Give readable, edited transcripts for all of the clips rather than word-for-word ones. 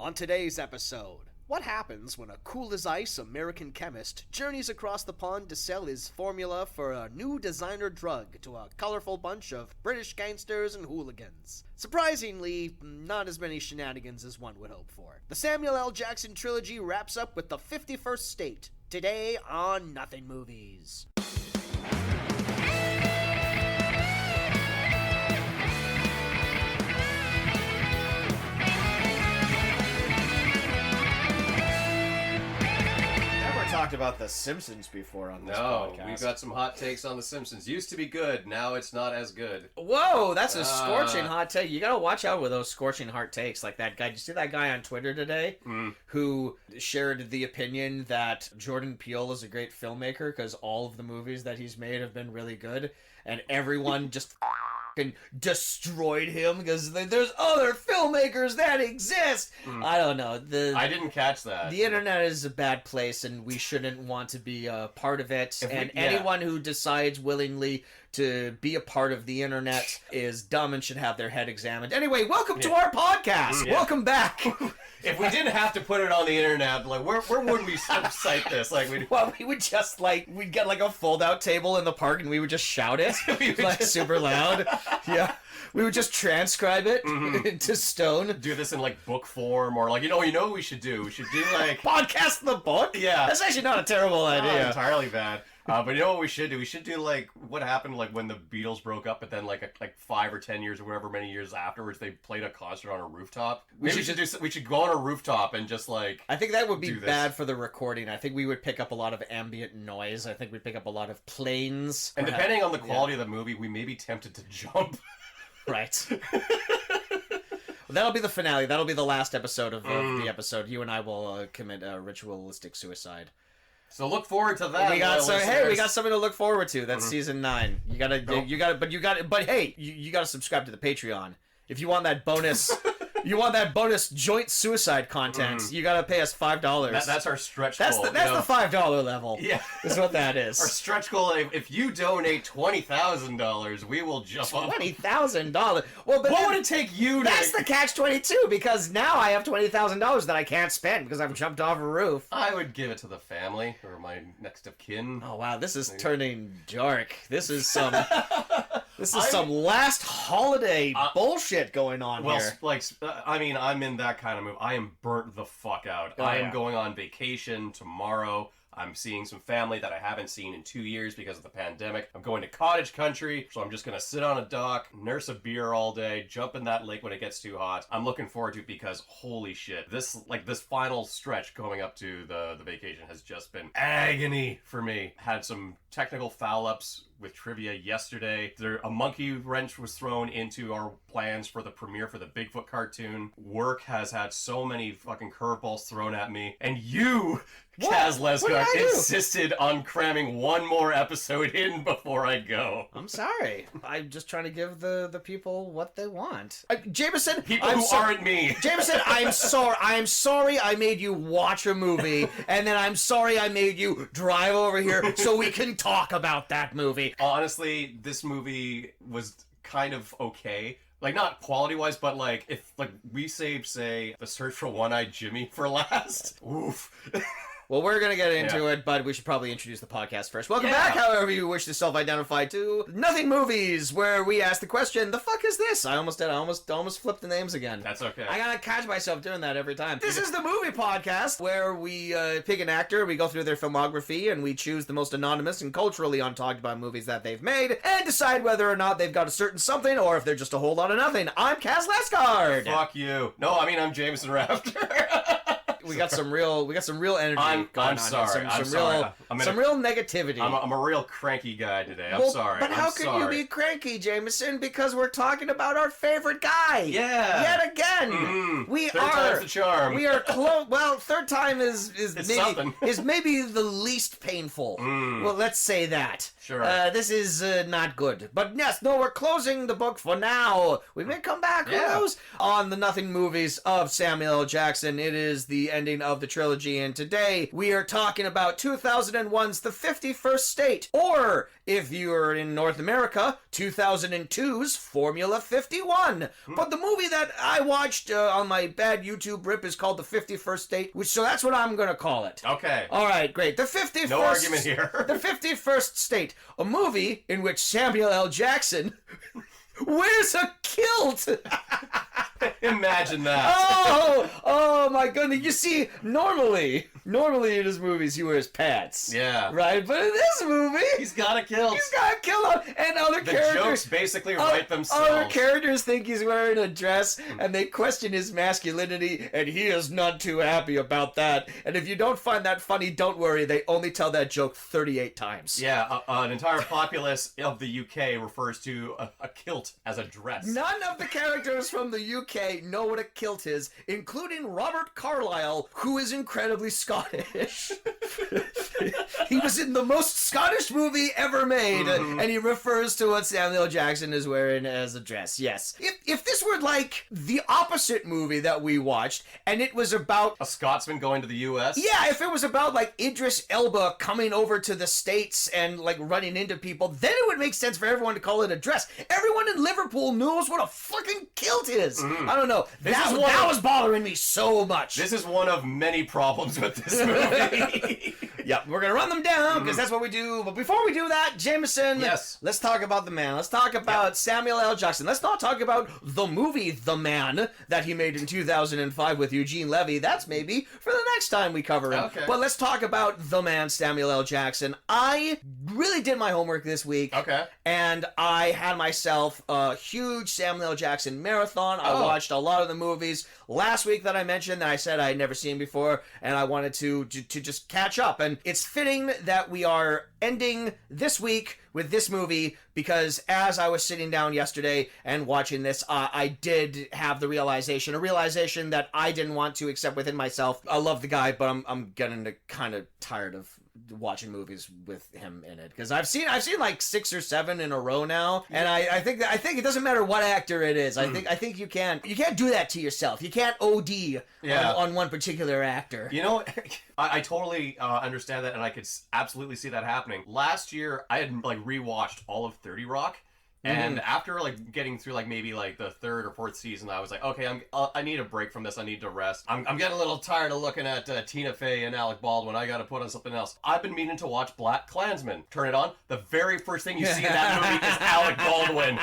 On today's episode, what happens when a cool-as-ice American chemist journeys across the pond to sell his formula for a new designer drug to a colorful bunch of British gangsters and hooligans? Surprisingly, not as many shenanigans as one would hope for. The Samuel L. Jackson trilogy wraps up with the 51st State, today on Nothing Movies. Talked about The Simpsons before on this podcast. No, we've got some hot takes on The Simpsons. Used to be good, now it's not as good. Whoa, that's a scorching hot take. You gotta watch out with those scorching hot takes like that guy. Did you see that guy on Twitter today who shared the opinion that Jordan Peele is a great filmmaker because all of the movies that he's made have been really good, and everyone just destroyed him because there's other filmmakers that exist. I don't know. I didn't catch that. The internet is a bad place, and we shouldn't want to be a part of it. Anyone who decides willingly to be a part of the internet is dumb and should have their head examined. Anyway, welcome to our podcast. Welcome back. If we didn't have to put it on the internet, like where would we cite this? Like we would just we'd get like a fold-out table in the park and we would just shout it super loud. Yeah. We would just transcribe it into stone. Do this in like book form, or like you know what we should do? We should do like podcast the book. Yeah, that's actually not a terrible idea. Not entirely bad. But you know what we should do? We should do like what happened like when the Beatles broke up, but then like 5 or 10 years or whatever many years afterwards they played a concert on a rooftop. We should go on a rooftop and just like. I think that would be bad for the recording. I think we would pick up a lot of ambient noise. I think we'd pick up a lot of planes. And depending on the quality of the movie, we may be tempted to jump. Right. Well, that'll be the finale. That'll be the last episode of the episode. You and I will commit a ritualistic suicide. So look forward to that. We got something to look forward to. That's season 9. You gotta, but hey, you gotta subscribe to the Patreon if you want that bonus. You want that bonus joint suicide content, you gotta pay us $5. That's our stretch goal. That's the $5 level. Yeah. Is what that is. Our stretch goal, if you donate $20,000, we will jump up. $20,000? Well, but what would it take you to... That's the catch-22, because now I have $20,000 that I can't spend because I've jumped off a roof. I would give it to the family, or my next of kin. Oh, wow, this is turning dark. This is some... some last holiday bullshit going on here. I'm in that kind of mood. I am burnt the fuck out. I am going on vacation tomorrow. I'm seeing some family that I haven't seen in 2 years because of the pandemic. I'm going to cottage country, so I'm just going to sit on a dock, nurse a beer all day, jump in that lake when it gets too hot. I'm looking forward to it because, holy shit, this final stretch going up to the vacation has just been agony for me. Had some technical foul-ups with trivia yesterday. A monkey wrench was thrown into our plans for the premiere for the Bigfoot cartoon. Work has had so many fucking curveballs thrown at me. And you, Kaz Lesgar, insisted on cramming one more episode in before I go. I'm sorry. I'm just trying to give the people what they want. Jameson, people who aren't me. Jameson, I'm sorry. I'm sorry I made you watch a movie, and then I'm sorry I made you drive over here so we can talk about that movie. Honestly, this movie was kind of okay. Like, not quality-wise, but, like, if, like, we saved, say, The Search for One-Eyed Jimmy for last. Oof. Well, we're going to get into it, but we should probably introduce the podcast first. Welcome back, however you wish to self-identify, to Nothing Movies, where we ask the question, the fuck is this? I almost flipped the names again. That's okay. I gotta catch myself doing that every time. This is the movie podcast, where we pick an actor, we go through their filmography, and we choose the most anonymous and culturally untalked about movies that they've made, and decide whether or not they've got a certain something, or if they're just a whole lot of nothing. I'm Kaz Lesgard. Fuck you. No, I'm Jameson Rafter. We got some real energy going on. I'm sorry. Some real negativity. I'm a real cranky guy today. I'm sorry. But how can you be cranky, Jameson? Because we're talking about our favorite guy. Yeah. Yet again. Third time's the charm. We are close. Well, third time is maybe the least painful. Well, let's say that. Sure. This is not good. But yes, we're closing the book for now. We may come back, who knows? On the Nothing Movies of Samuel L. Jackson. It is the ending of the trilogy, and today we are talking about 2001's The 51st State, or if you're in North America, 2002's Formula 51. But the movie that I watched on my bad YouTube rip is called The 51st State, so that's what I'm gonna call it. Okay. All right, great. The 51st... No argument here. The 51st State, a movie in which Samuel L. Jackson wears a kilt. Imagine that. Oh my goodness. You see, normally in his movies he wears pants. Yeah. Right? But in this movie, he's got a kilt. He's got a kilt on. And other characters... The jokes basically write themselves. Other characters think he's wearing a dress, and they question his masculinity, and he is not too happy about that. And if you don't find that funny, don't worry. They only tell that joke 38 times. Yeah, an entire populace of the UK refers to a kilt as a dress. None of the characters from the UK know what a kilt is, including Robert Carlyle, who is incredibly Scottish. He was in the most Scottish movie ever made, and he refers to what Samuel Jackson is wearing as a dress. Yes. If this were like the opposite movie that we watched, and it was about... a Scotsman going to the US? Yeah, if it was about like Idris Elba coming over to the States and like running into people, then it would make sense for everyone to call it a dress. Everyone in Liverpool knows what a fucking kilt is. I don't know. That was bothering me so much. This is one of many problems with this movie. Yeah, we're gonna run them down because that's what we do. But before we do that, Jameson, yes, let's talk about the man. Let's talk about Samuel L. Jackson. Let's not talk about the movie The Man that he made in 2005 with Eugene Levy. That's maybe for the next time we cover him. Okay. But let's talk about the man, Samuel L. Jackson. I really did my homework this week. Okay. And I had myself a huge Samuel L. Jackson marathon. I watched a lot of the movies last week that I mentioned that I said I had never seen before, and I wanted to just catch up. And it's fitting that we are ending this week with this movie because as I was sitting down yesterday and watching this, I did have a realization that I didn't want to accept within myself. I love the guy, but I'm getting kind of tired of watching movies with him in it because I've seen like 6 or 7 in a row now, and I think it doesn't matter what actor it is. I think you can't do that to yourself. You can't OD on one particular actor. You know, I totally understand that, and I could absolutely see that happening. Last year, I had like rewatched all of 30 Rock. And after like getting through like maybe like the 3rd or 4th season, I was like, okay, I need a break from this. I need to rest. I'm getting a little tired of looking at Tina Fey and Alec Baldwin. I got to put on something else. I've been meaning to watch Black Klansman. Turn it on. The very first thing you see in that movie is Alec Baldwin.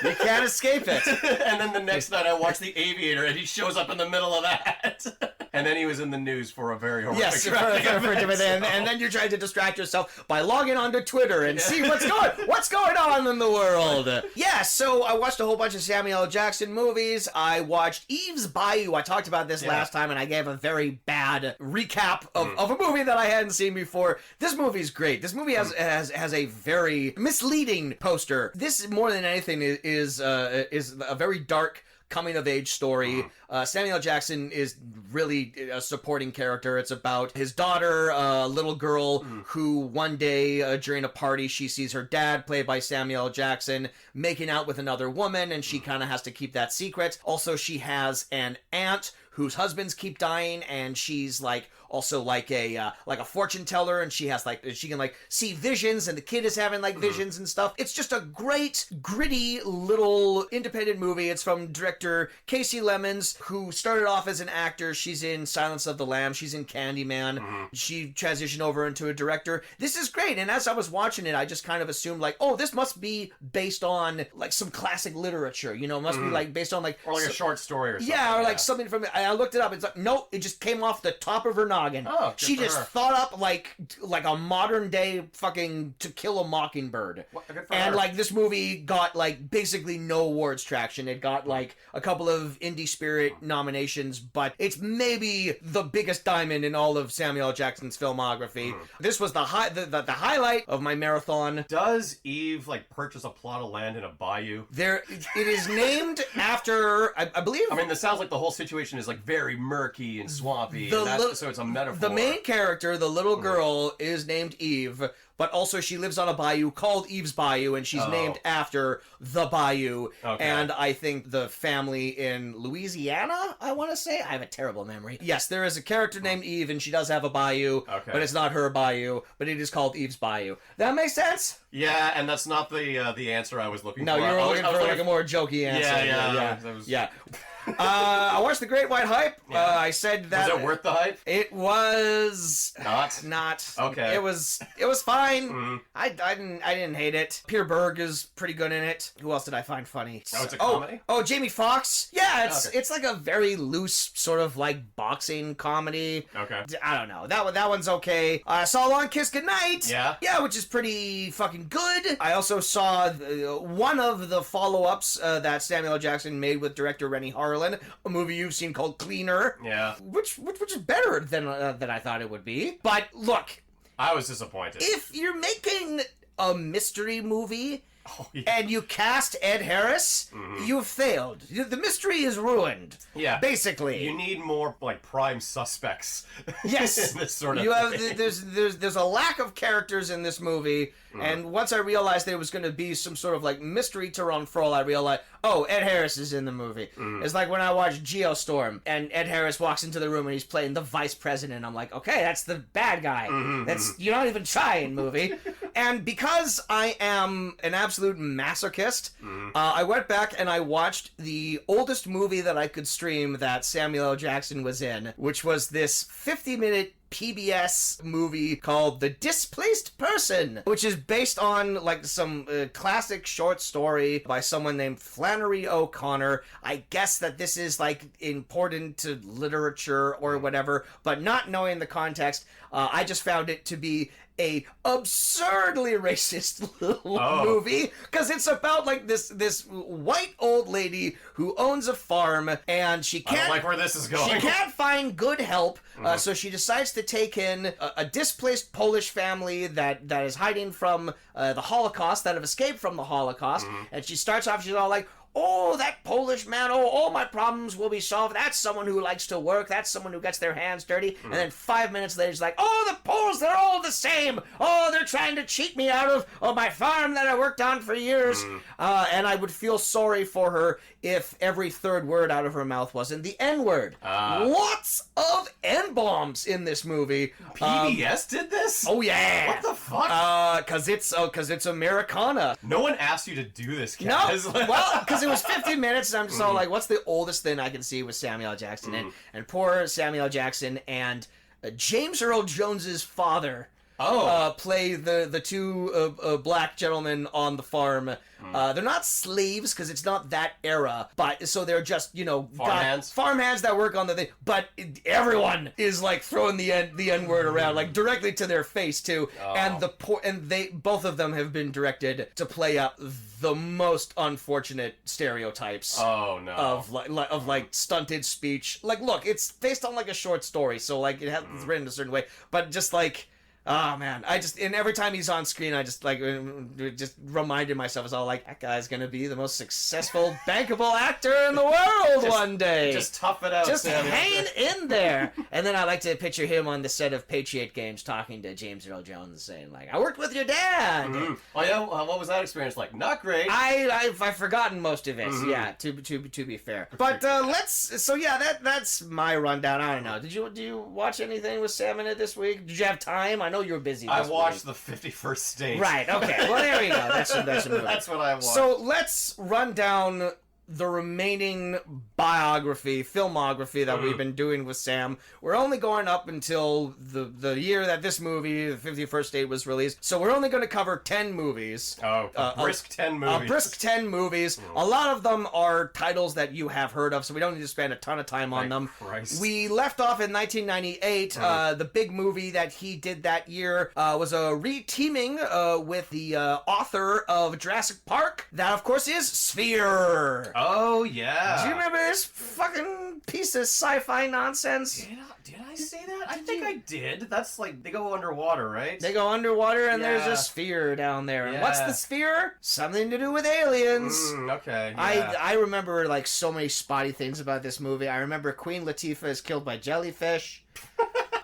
You can't escape it. And then the next night I watched The Aviator, and he shows up in the middle of that. And then he was in the news for a very horrific event. And then you tried to distract yourself by logging onto Twitter and see what's going on in the world. Yeah, so I watched a whole bunch of Samuel L. Jackson movies. I watched Eve's Bayou. I talked about this last time, and I gave a very bad recap of a movie that I hadn't seen before. This movie's great. This movie has a very misleading poster. This, more than anything, is a very dark coming-of-age story. Samuel L. Jackson is really a supporting character. It's about his daughter, a little girl who one day during a party, she sees her dad, played by Samuel L. Jackson, making out with another woman, and she kind of has to keep that secret. Also, she has an aunt whose husbands keep dying, and she's like also like a fortune teller, and she can like see visions, and the kid is having like visions and stuff. It's just a great, gritty little independent movie. It's from director Casey Lemons, who started off as an actor. She's in Silence of the Lambs. She's in Candyman. She transitioned over into a director. This is great, and as I was watching it, I just kind of assumed like, oh, this must be based on like some classic literature, you know, must be like based on like... Or like a short story or something. Yeah, or like something from... I looked it up. It's like, no, it just came off the top of her noggin. Oh, she just thought up like a modern day fucking To Kill a Mockingbird. And like this movie got like basically no awards traction. It got like a couple of Indie Spirit nominations, but it's maybe the biggest diamond in all of Samuel L. Jackson's filmography. This was the highlight of my marathon. Does Eve like purchase a plot of land in a bayou? It is named after, I believe. I mean, this sounds like the whole situation is like very murky and swampy. So it's a metaphor. The main character, the little girl, is named Eve, but also she lives on a bayou called Eve's Bayou, and she's named after the bayou. Okay. And I think the family in Louisiana, I want to say. I have a terrible memory. Yes, there is a character named Eve, and she does have a bayou, but it's not her bayou, but it is called Eve's Bayou. That makes sense? Yeah, and that's not the answer I was looking for. No, you were looking for like a more jokey answer. Yeah. I watched The Great White Hype. I said that. Was it worth the hype? It was not. Okay. It was fine. Mm-hmm. I didn't hate it. Peter Berg is pretty good in it. Who else did I find funny? Oh, it's a comedy? Oh, Jamie Foxx. Yeah, it's like a very loose sort of like boxing comedy. Okay. I don't know. That one's okay. I saw Long Kiss Goodnight. Yeah. Yeah, which is pretty fucking good. I also saw one of the follow-ups that Samuel L. Jackson made with director Rennie Harlan, a movie you've seen called Cleaner. Yeah. Which is better than I thought it would be. But look, I was disappointed. If you're making a mystery movie and you cast Ed Harris, you've failed. The mystery is ruined. Yeah. Basically. You need more like prime suspects. Yes. In this sort of thing. There's a lack of characters in this movie. And once I realized there was going to be some sort of like mystery to unfurl, I realized, Ed Harris is in the movie. It's like when I watched Geostorm and Ed Harris walks into the room and he's playing the vice president. I'm like, okay, that's the bad guy. You're not even trying, movie. And because I am an absolute masochist, I went back and I watched the oldest movie that I could stream that Samuel L. Jackson was in, which was this 50-minute PBS movie called The Displaced Person, which is based on like some classic short story by someone named Flannery O'Connor. I guess that this is like important to literature or whatever, but not knowing the context, I just found it to be a absurdly racist little movie, because it's about like this white old lady who owns a farm, and she can't. I don't like where this is going. She can't find good help, so she decides to take in a displaced Polish family that is hiding from the Holocaust, that have escaped from the Holocaust, and she starts off. She's all like, oh, that Polish man, all my problems will be solved. That's someone who likes to work. That's someone who gets their hands dirty. And then 5 minutes later, she's like, the Poles, they're all the same. They're trying to cheat me out of my farm that I worked on for years. And I would feel sorry for her if every third word out of her mouth wasn't the N-word. Lots of N-bombs in this movie. PBS did this? Oh, yeah. What the fuck? Because it's Americana. No one asked you to do this, Kaz. No, well, because it was 50 minutes, and I'm just all like, what's the oldest thing I can see with Samuel L. Jackson? And poor Samuel L. Jackson and James Earl Jones's father play the two black gentlemen on the farm. They're not slaves, because it's not that era, but so they're just, farmhands that work on the thing, but everyone is like throwing the N-word around, like directly to their face too. And both of them have been directed to play up the most unfortunate stereotypes of like stunted speech. Like, look, it's based on like a short story, so like it's written a certain way, but just like, oh man, and every time he's on screen, I just reminded myself, it's all like, that guy's gonna be the most successful, bankable actor in the world one day. Just tough it out, just Samuel. hang in there. And then I like to picture him on the set of Patriot Games talking to James Earl Jones, saying like, I worked with your dad. Oh yeah, what was that experience like? Not great. I've forgotten most of it. Yeah, to be fair. But that's my rundown. I don't know. Do you watch anything with Sam in it this week? Did you have time? I know you're busy. I watched The 51st State. Right. Okay. Well, there you go. That's a movie. That's what I watched. So let's run down the remaining filmography that we've been doing with Sam. We're only going up until the year that this movie, The 51st State, was released. So we're only going to cover 10 movies. A brisk 10 movies. A brisk 10 movies. A lot of them are titles that you have heard of, so we don't need to spend a ton of time on them. Christ. We left off in 1998. The big movie that he did that year was a re-teaming with the author of Jurassic Park. That, of course, is Sphere. Oh, yeah. Do you remember this fucking piece of sci-fi nonsense? Did I say that? I think I did. That's like, they go underwater, right? They go underwater, and there's a sphere down there. And what's the sphere? Something to do with aliens. Okay. Yeah. I remember like so many spotty things about this movie. I remember Queen Latifah is killed by jellyfish.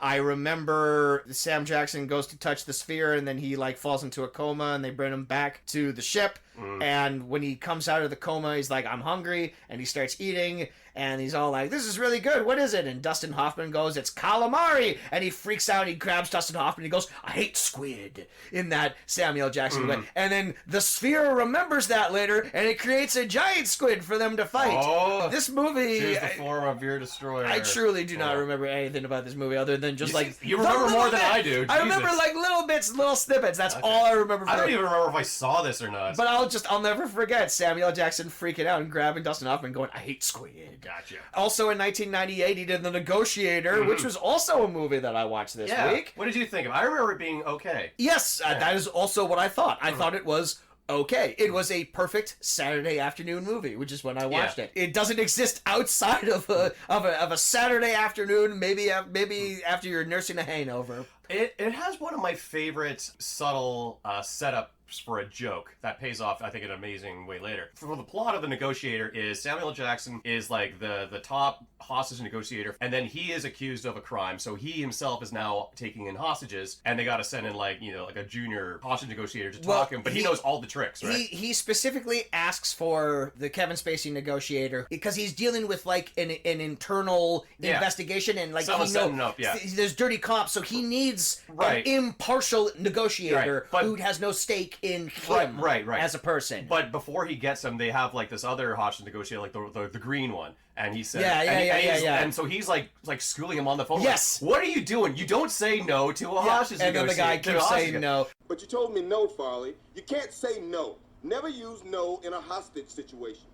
I remember Sam Jackson goes to touch the sphere and then he like falls into a coma and they bring him back to the ship. And when he comes out of the coma, he's like, I'm hungry, and he starts eating, and he's all like, this is really good, what is it? And Dustin Hoffman goes, it's calamari, and he freaks out, he grabs Dustin Hoffman, and he goes, I hate squid, in that Samuel Jackson way. And then the sphere remembers that later, and it creates a giant squid for them to fight. Oh, this movie... Choose the form of your destroyer. I truly do not remember anything about this movie other than just you remember more than I do. I remember like little bits, little snippets, that's all I remember. I don't even remember if I saw this or not. But I'll never forget Samuel Jackson freaking out and grabbing Dustin Hoffman going, I hate squid. Gotcha. Also in 1998, he did The Negotiator, which was also a movie that I watched this week. What did you think of it? I remember it being okay. Yes, that is also what I thought. I thought it was okay. It was a perfect Saturday afternoon movie, which is when I watched it. It doesn't exist outside of a Saturday afternoon, maybe after you're nursing a hangover. It has one of my favorite subtle setups for a joke that pays off, I think, in an amazing way later. For the plot of The Negotiator is Samuel Jackson is like the top hostage negotiator, and then he is accused of a crime, so he himself is now taking in hostages, and they got to send in like a junior hostage negotiator to talk him, but he knows all the tricks, right? He specifically asks for the Kevin Spacey negotiator because he's dealing with like an internal investigation, and like there's dirty cops, so he needs an impartial negotiator who has no stake in him as a person. But before he gets him, they have like this other hostage negotiator, like the green one, and he says, and so he's like schooling him on the phone. Yes. Like, what are you doing? You don't say no to a hostage negotiator. And then the guy keeps saying no. But you told me no, Farley. You can't say no. Never use no in a hostage situation.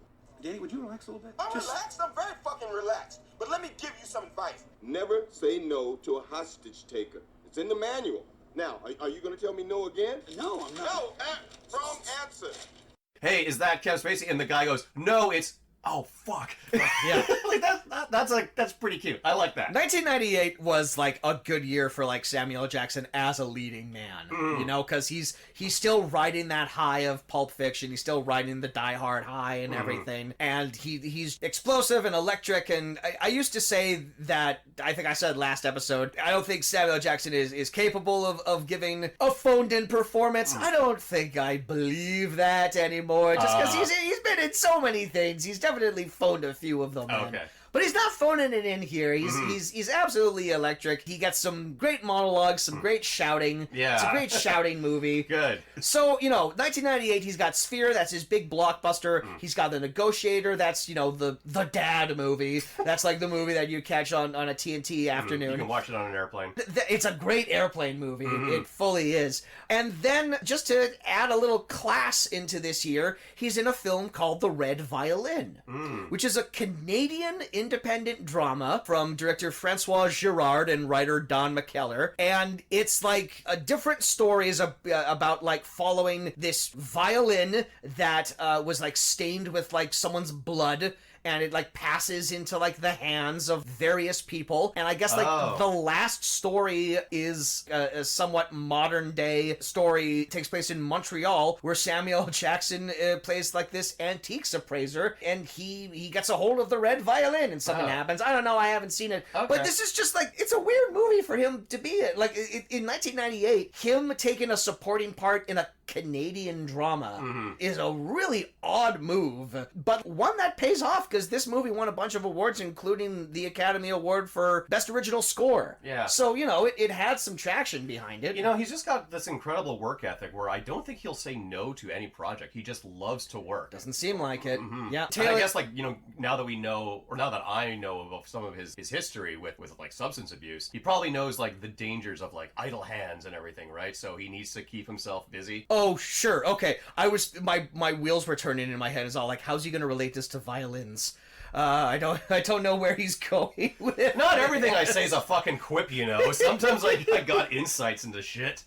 Danny, would you relax a little bit? I'm relaxed. I'm very fucking relaxed. But let me give you some advice. Never say no to a hostage taker. It's in the manual. Now, are you going to tell me no again? No, I'm not. No, wrong answer. Hey, is that Kevin Spacey? And the guy goes, no, it's... Oh, fuck. Yeah. Like, that's pretty cute. I like that. 1998 was, like, a good year for, like, Samuel Jackson as a leading man. You know, because he's still riding that high of Pulp Fiction. He's still riding the Die Hard high and everything. And he's explosive and electric. And I used to say that, I think I said last episode, I don't think Samuel Jackson is capable of giving a phoned-in performance. I don't think I believe that anymore. Just because he's been in so many things. He's definitely phoned a few of them in. Okay. But he's not phoning it in here. He's absolutely electric. He gets some great monologues, some great shouting. Yeah. It's a great shouting movie. Good. So, 1998, he's got Sphere, that's his big blockbuster. He's got The Negotiator, that's, the dad movie. That's like the movie that you catch on a TNT afternoon. You can watch it on an airplane. It's a great airplane movie. It fully is. And then, just to add a little class into this year, he's in a film called The Red Violin, which is a Canadian independent drama from director Francois Girard and writer Don McKellar, and it's like a different stories about like following this violin that was like stained with like someone's blood, and it like passes into like the hands of various people. And I guess like the last story is a somewhat modern day story. It takes place in Montreal, where Samuel Jackson plays like this antiques appraiser, and he gets a hold of the red violin and something happens. I don't know, I haven't seen it. Okay. But this is just like, it's a weird movie for him to be in. Like in 1998, him taking a supporting part in a Canadian drama is a really odd move, but one that pays off because this movie won a bunch of awards, including the Academy Award for Best Original Score. Yeah. So, it had some traction behind it. He's just got this incredible work ethic where I don't think he'll say no to any project. He just loves to work. Doesn't seem like it. Yeah. Taylor, I guess, now that we know, or now that I know of some of his history with like substance abuse, he probably knows like the dangers of like idle hands and everything, right? So he needs to keep himself busy. Oh, sure. Okay. My wheels were turning in my head. Is all like, how's he going to relate this to violins? I don't know where he's going with it. Not everything I say is a fucking quip, Sometimes I got insights into shit.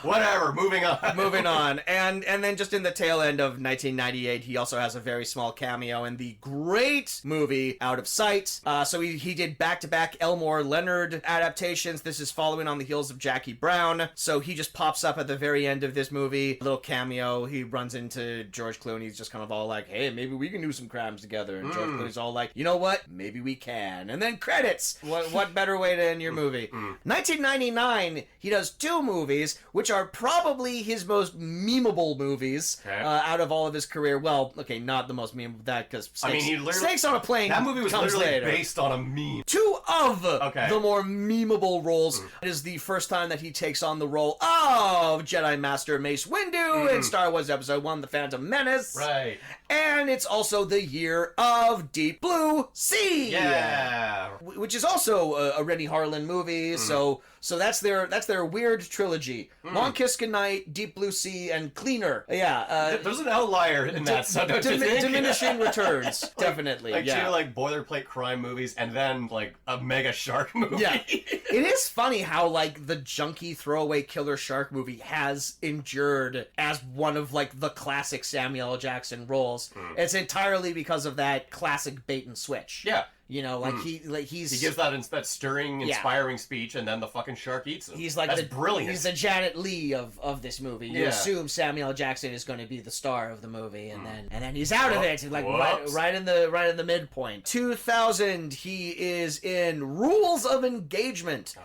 Whatever, moving on. Moving on. And then just in the tail end of 1998, he also has a very small cameo in the great movie Out of Sight. So he did back-to-back Elmore Leonard adaptations. This is following on the heels of Jackie Brown. So he just pops up at the very end of this movie. A little cameo. He runs into George Clooney. He's just kind of all like, hey, maybe we can do some crimes together. And George Clooney's all like, you know what? Maybe we can. And then credits. What better way to end your movie? 1999, he does 2 movies, which are probably his most memeable movies out of all of his career. Well, okay, not the most memeable, that because Snakes on a Plane. That movie was literally later. based on a meme. 2 of the more memeable roles. It is the first time that he takes on the role of Jedi Master Mace Windu in Star Wars Episode 1, The Phantom Menace. Right. And it's also the year of Deep Blue Sea. Yeah. Which is also a Rennie Harlan movie. So that's their weird trilogy. Long Kiss Goodnight, Deep Blue Sea, and Cleaner. Yeah. There's an outlier in that. Diminishing returns, definitely. Like 2 like boilerplate crime movies, and then like a mega shark movie. Yeah. It is funny how like the junky throwaway killer shark movie has endured as one of like the classic Samuel L. Jackson roles. It's entirely because of that classic bait and switch. Yeah. You know, like he gives that stirring, inspiring speech, and then the fucking shark eats him. He's like that's brilliant. He's the Janet Leigh of this movie. You assume Samuel L. Jackson is going to be the star of the movie, and then he's out of it, like right in the midpoint. 2000, he is in Rules of Engagement.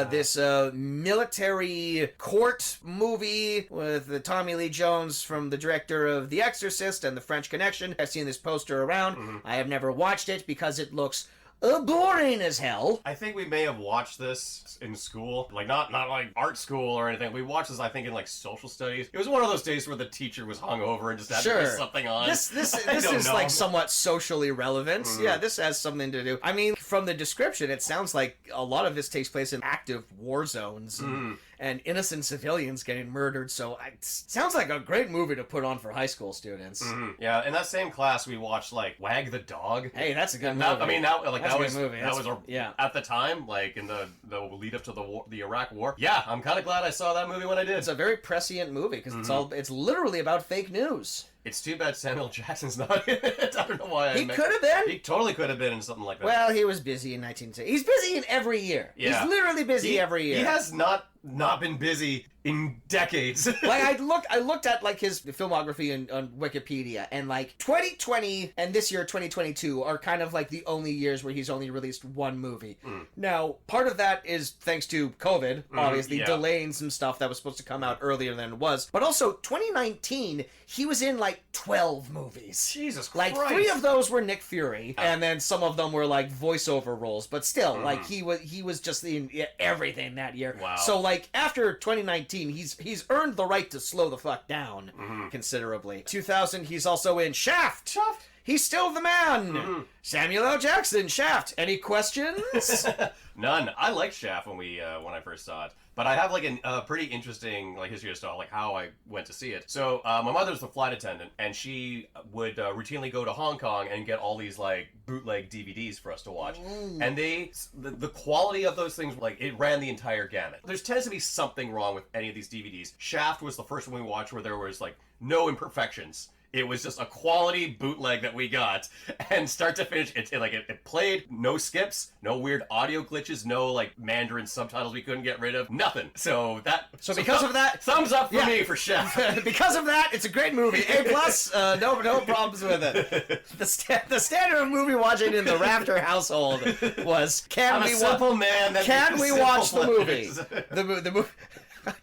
This military court movie with Tommy Lee Jones from the director of The Exorcist and The French Connection. I've seen this poster around. I have never watched it because it looks boring as hell. I think we may have watched this in school, like not like art school or anything. We watched this, I think, in like social studies. It was one of those days where the teacher was hungover and just had to put something on. This is like somewhat socially relevant. Yeah, this has something to do. I mean, from the description, it sounds like a lot of this takes place in active war zones. And innocent civilians getting murdered, so it sounds like a great movie to put on for high school students. Yeah, in that same class we watched like Wag the Dog. Hey, that's a good movie. That was at the time, like in the lead up to the Iraq War. Yeah, I'm kind of glad I saw that movie when I did. It's a very prescient movie because it's literally about fake news. It's too bad Samuel Jackson's not in it. I don't know why. He could have been. He totally could have been in something like that. Well, he was busy in 1960. He's busy in every year. Yeah. He's literally busy every year. He has not been busy in decades. Like I looked at like his filmography on Wikipedia, and like 2020 and this year 2022 are kind of like the only years where he's only released 1 movie. Now, part of that is thanks to COVID, obviously delaying some stuff that was supposed to come out earlier than it was. But also 2019, he was in like 12 movies. Jesus Christ. Like 3 of those were Nick Fury, and then some of them were like voiceover roles. But still, like he was just in everything that year. Wow. So like after 2019, he's earned the right to slow the fuck down considerably. 2000, he's also in Shaft. He's still the man. Samuel L. Jackson, Shaft. Any questions? None. I liked Shaft when I first saw it. But I have like a pretty interesting like history of stuff, like how I went to see it. So my mother's a flight attendant, and she would routinely go to Hong Kong and get all these like bootleg DVDs for us to watch. And the quality of those things, like it ran the entire gamut. There tends to be something wrong with any of these DVDs. Shaft was the first one we watched where there was like no imperfections. It was just a quality bootleg that we got, and start to finish, it played, no skips, no weird audio glitches, no like Mandarin subtitles we couldn't get rid of, nothing. So because of that, thumbs up for me for Chef. Because of that, it's a great movie. A+, no problems with it. The standard of movie watching in the Rafter household was can we watch the movie? The movie.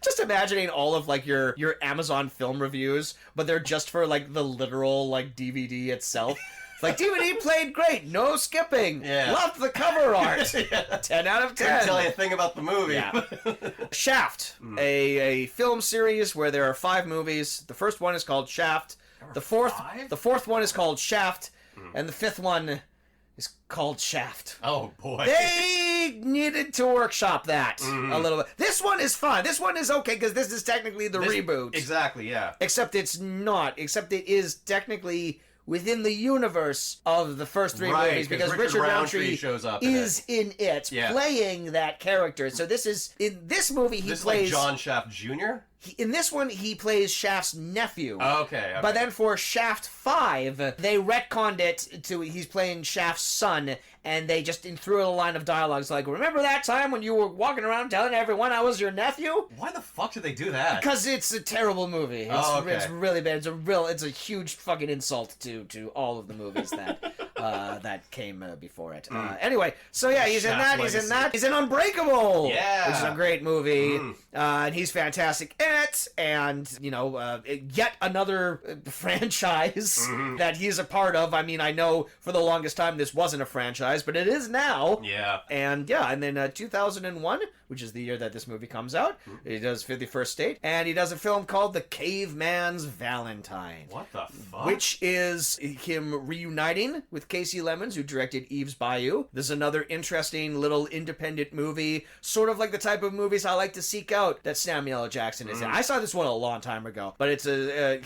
Just imagining all of like your Amazon film reviews, but they're just for like the literal like DVD itself. Like, DVD played great, no skipping. Loved the cover art. 10 out of 10. Couldn't tell you a thing about the movie. Shaft, a film series where there are 5 movies. The first one is called Shaft. The fourth one is called Shaft, and the 5th one is called Shaft. Oh boy. They needed to workshop that a little bit. This one is fun. This one is okay because this is technically the reboot. Exactly, yeah. Except it's not. Except it is technically within the universe of the first three movies, because Richard Roundtree shows up is in it, playing that character. So this is, in this movie, he plays... like John Shaft Jr.? In this one, he plays Shaft's nephew. Okay. But then for Shaft 5, they retconned it to he's playing Shaft's son, and they just threw a line of dialogues like, remember that time when you were walking around telling everyone I was your nephew? Why the fuck did they do that? Because it's a terrible movie. It's really bad. It's a huge fucking insult to all of the movies that came before it. Anyway, so yeah, he's in that. He's in Unbreakable, which is a great movie, and he's fantastic in it. And yet another franchise that he's a part of. I mean, I know for the longest time this wasn't a franchise, but it is now. Yeah. And then 2001, which is the year that this movie comes out, he does 51st State, and he does a film called The Caveman's Valentine. What the fuck? Which is him reuniting with Casey Lemons, who directed Eve's Bayou. This is another interesting little independent movie, sort of like the type of movies I like to seek out that Samuel L. Jackson is in. I saw this one a long time ago, but it's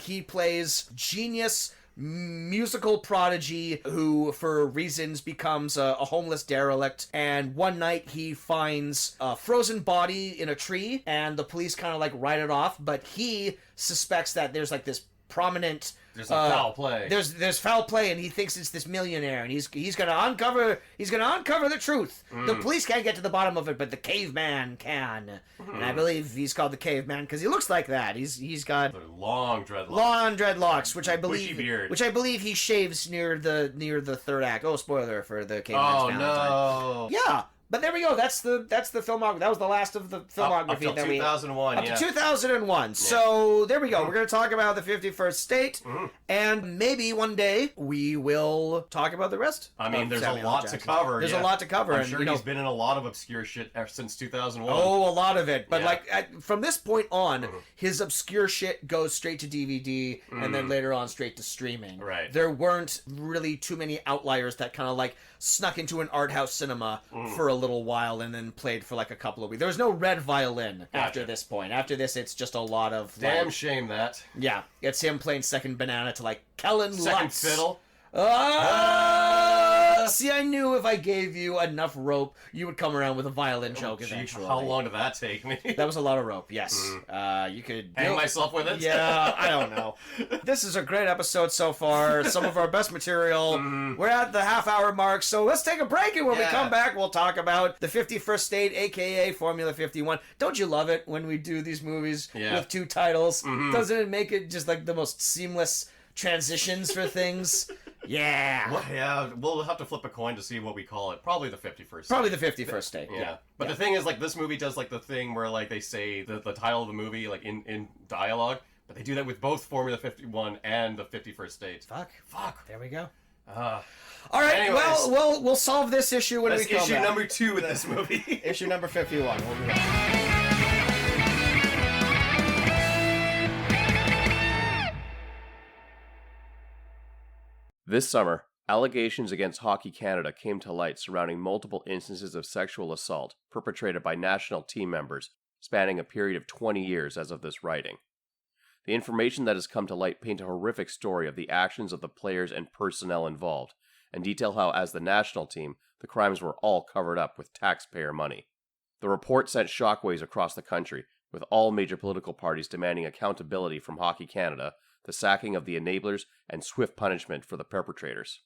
he plays genius musical prodigy who, for reasons, becomes a homeless derelict, and one night he finds a frozen body in a tree, and the police kind of like write it off, but he suspects that there's like this prominent... There's foul play. There's foul play, and he thinks it's this millionaire, and he's gonna uncover the truth. The police can't get to the bottom of it, but the caveman can. And I believe he's called the caveman because he looks like that. He's got long dreadlocks. Long dreadlocks, which I believe bushy beard. Which I believe he shaves near the third act. Oh, spoiler for the caveman's Valentine. No. Yeah. But there we go. That's the filmography. That was the last of the filmography up to 2001. Up to 2001. So there we go. We're going to talk about the 51st State, and maybe one day we will talk about the rest. I mean, there's a lot to cover. There's a lot to cover. I'm sure he's been in a lot of obscure shit since 2001. Oh, a lot of it. But from this point on, his obscure shit goes straight to DVD, and then later on straight to streaming. Right. There weren't really too many outliers that kind of like snuck into an art house cinema for a little while and then played for like a couple of weeks. There was no Red Violin after this point. After this, it's just a lot of... Damn shame that. Yeah, it's him playing second banana to like Kellen Lutz. Second fiddle. See, I knew if I gave you enough rope, you would come around with a violin joke eventually. How long did that take me? That was a lot of rope, yes. You could... Hang myself with it? Yeah, I don't know. This is a great episode so far. Some of our best material. We're at the half-hour mark, so let's take a break, and when we come back, we'll talk about the 51st State, a.k.a. Formula 51. Don't you love it when we do these movies with two titles? Doesn't it make it just like the most seamless transitions for things? Yeah. Well, yeah, we'll have to flip a coin to see what we call it. Probably the 51st. Probably the 51st State. Yeah. But the thing is, like, this movie does like the thing where like they say the title of the movie like in dialogue, but they do that with both Formula 51 and the 51st State. Fuck. There we go. All right. Anyways, we'll solve this issue when we come back. Issue number 2 with this movie. Issue number 51. We'll be back. This summer, allegations against Hockey Canada came to light surrounding multiple instances of sexual assault perpetrated by national team members, spanning a period of 20 years as of this writing. The information that has come to light paint a horrific story of the actions of the players and personnel involved, and detail how, as the national team, the crimes were all covered up with taxpayer money. The report sent shockwaves across the country, with all major political parties demanding accountability from Hockey Canada, the sacking of the enablers, and swift punishment for the perpetrators.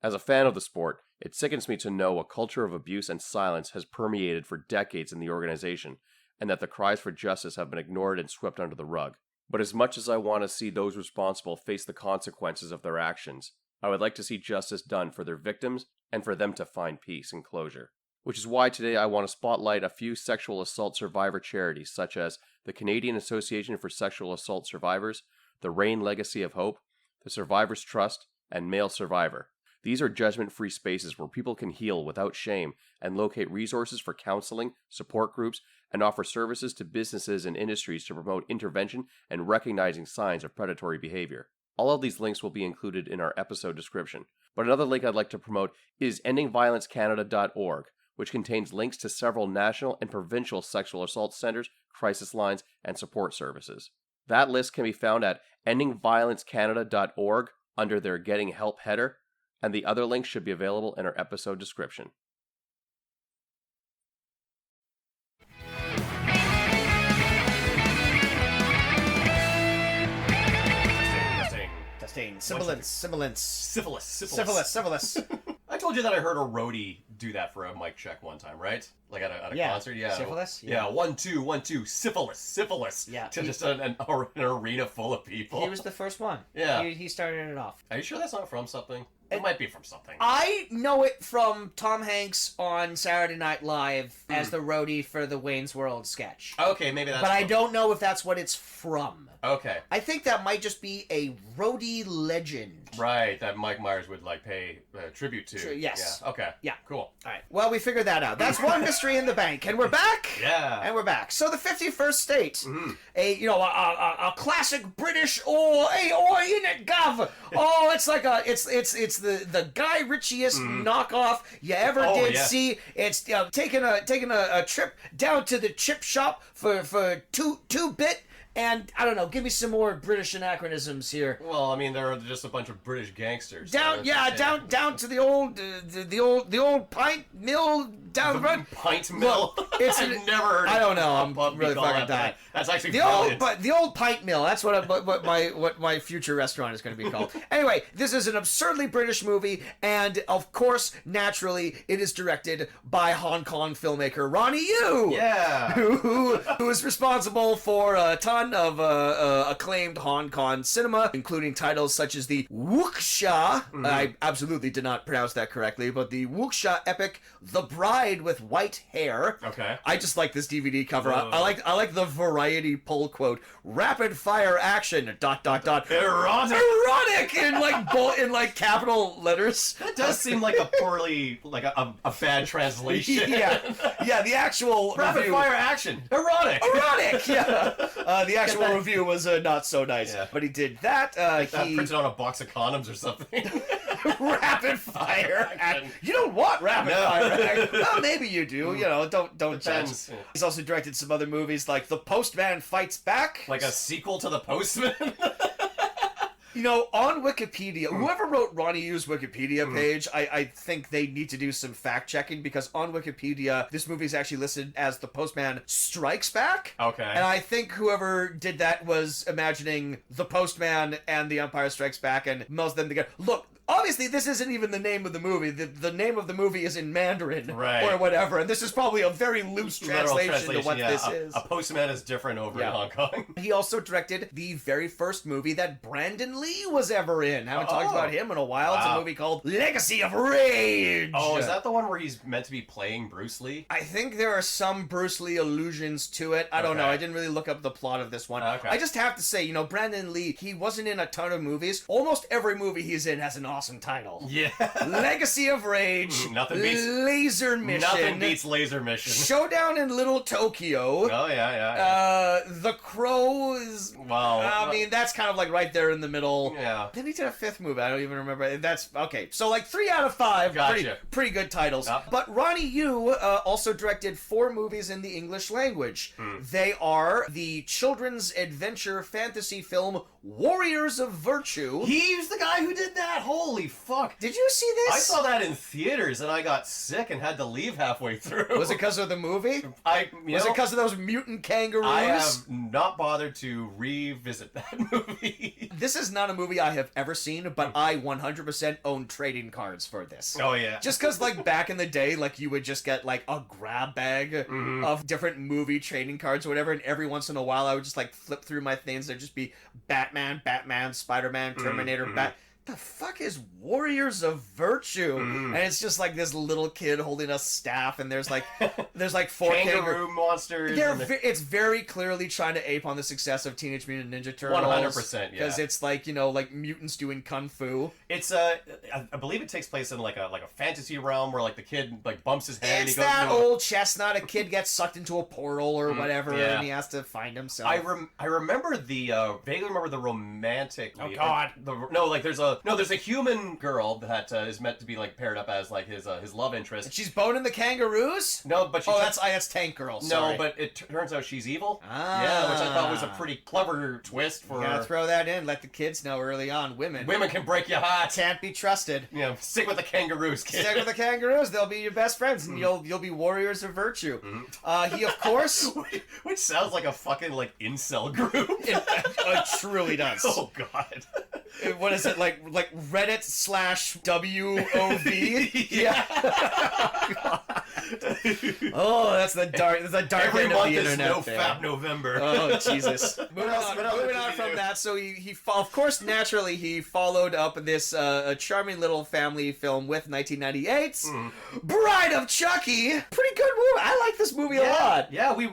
As a fan of the sport, it sickens me to know a culture of abuse and silence has permeated for decades in the organization, and that the cries for justice have been ignored and swept under the rug. But as much as I want to see those responsible face the consequences of their actions, I would like to see justice done for their victims and for them to find peace and closure. Which is why today I want to spotlight a few sexual assault survivor charities such as the Canadian Association for Sexual Assault Survivors, the Rain Legacy of Hope, the Survivors Trust, and Male Survivor. These are judgment-free spaces where people can heal without shame and locate resources for counseling, support groups, and offer services to businesses and industries to promote intervention and recognizing signs of predatory behavior. All of these links will be included in our episode description. But another link I'd like to promote is endingviolencecanada.org, which contains links to several national and provincial sexual assault centers, crisis lines, and support services. That list can be found at endingviolencecanada.org under their Getting Help header, and the other links should be available in our episode description. Testing. Sibilance. Syphilis. I told you that I heard a roadie do that for a mic check one time, right? Like at a concert? Yeah. Syphilis? Yeah. 1, 2, 1, 2. Syphilis. Yeah. To just an arena full of people. He was the first one. Yeah. He started it off. Are you sure that's not from something? It might be from something. I know it from Tom Hanks on Saturday Night Live as the roadie for the Wayne's World sketch. Okay, maybe that's... But I don't know if that's what it's from. Okay. I think that might just be a roadie legend. Right, that Mike Myers would, like, pay tribute to. Yes. Yeah, okay. Yeah. Cool. All right. Well, we figured that out. That's one mystery in the bank. And we're back. Yeah. And we're back. So the 51st state. A classic British, in it, gov. Oh, it's like it's the Guy Ritchie-est knockoff you ever did see. It's taking a trip down to the chip shop for two bit. And I don't know, give me some more British anachronisms here. Well, I mean, there are just a bunch of British gangsters. Down to the old pint mill down the road. Pint mill. Look, I've never heard. I don't know. I'm really fucking dying. That's actually the old pint mill. That's what my future restaurant is going to be called. Anyway, this is an absurdly British movie, and of course, naturally, it is directed by Hong Kong filmmaker Ronnie Yu. Yeah. Who is responsible for a ton of acclaimed Hong Kong cinema, including titles such as the wuxia. I absolutely did not pronounce that correctly, but the wuxia epic The Bride with White Hair. Okay. I just like this DVD cover. I like the Variety pull quote. Rapid fire action. ... Erotic in like capital letters. That does seem like a poorly a bad translation. yeah. The actual rapid review, fire action. Erotic. Yeah. The actual review was not so nice. Yeah. But he did that. He printed on a box of condoms or something. Rapid fire action. You don't want rapid fire action. Well, maybe you do. You know, don't judge. He's also directed some other movies like The Postman Fights Back. Like a sequel to The Postman? You know, on Wikipedia, whoever wrote Ronnie Yu's Wikipedia page, I think they need to do some fact-checking, because on Wikipedia, this movie is actually listed as The Postman Strikes Back. Okay. And I think whoever did that was imagining The Postman and The Empire Strikes Back and melds them together. Look, obviously, this isn't even the name of the movie. The name of the movie is in Mandarin or whatever, and this is probably a very loose translation to what this is. A postman is different over in Hong Kong. He also directed the very first movie that Brandon Lee was ever in. Haven't talked about him in a while. It's a movie called Legacy of Rage. Oh, is that the one where he's meant to be playing Bruce Lee? I think there are some Bruce Lee allusions to it. I don't know. I didn't really look up the plot of this one. I just have to say, Brandon Lee, he wasn't in a ton of movies. Almost every movie he's in has an awesome title. Yeah. Legacy of Rage. Nothing beats Laser Mission. Nothing beats Laser Mission. Showdown in Little Tokyo. Oh, yeah. The Crow is... Well... I mean, that's kind of like right there in the middle. Yeah. Then he did a fifth movie. I don't even remember. That's... Okay. So, like, 3 out of 5. Gotcha. Pretty good titles. Yep. But Ronnie Yu also directed 4 movies in the English language. They are the children's adventure fantasy film Warriors of Virtue. He's the guy who did that? Holy fuck. Did you see this? I saw that in theaters and I got sick and had to leave halfway through. Was it because of the movie? Was it because of those mutant kangaroos? I have not bothered to revisit that movie. This is not a movie I have ever seen, but I 100% own trading cards for this. Oh, yeah. Just because, like, back in the day, like, you would just get, like, a grab bag of different movie trading cards or whatever, and every once in a while I would just, like, flip through my things. There'd just be Batman, Spider-Man, Terminator, the fuck is Warriors of Virtue? And it's just like this little kid holding a staff, and there's like 4 kangaroo monsters. It's very clearly trying to ape on the success of Teenage Mutant Ninja Turtles. 100%, yeah. Because it's like, like mutants doing kung fu. It's I believe it takes place in like a fantasy realm where like the kid like bumps his head. It's and he goes that old chestnut. A kid gets sucked into a portal or whatever, and he has to find himself. I remember vaguely remember the romantic. Oh God! There's a there's a human girl that is meant to be like paired up as like his love interest. She's boning the kangaroos? No, but that's Tank Girl. Sorry. No, but it turns out she's evil. Ah. Yeah, which I thought was a pretty clever twist for. You gotta throw that in. Let the kids know early on. Women can break your heart. Can't be trusted. Stick with the kangaroos, kid. Stick with the kangaroos. They'll be your best friends, and you'll be warriors of virtue. He, of course, which sounds like a fucking like incel group. It truly does. Oh God. What is it like Reddit/WOV? Yeah. Oh, that's the dark Every end month of the is internet. no Fab November. Oh Jesus. Moving on from that. So he of course naturally he followed up this a charming little family film with 1998's Bride of Chucky. Pretty good movie. I like this movie a lot. Yeah, we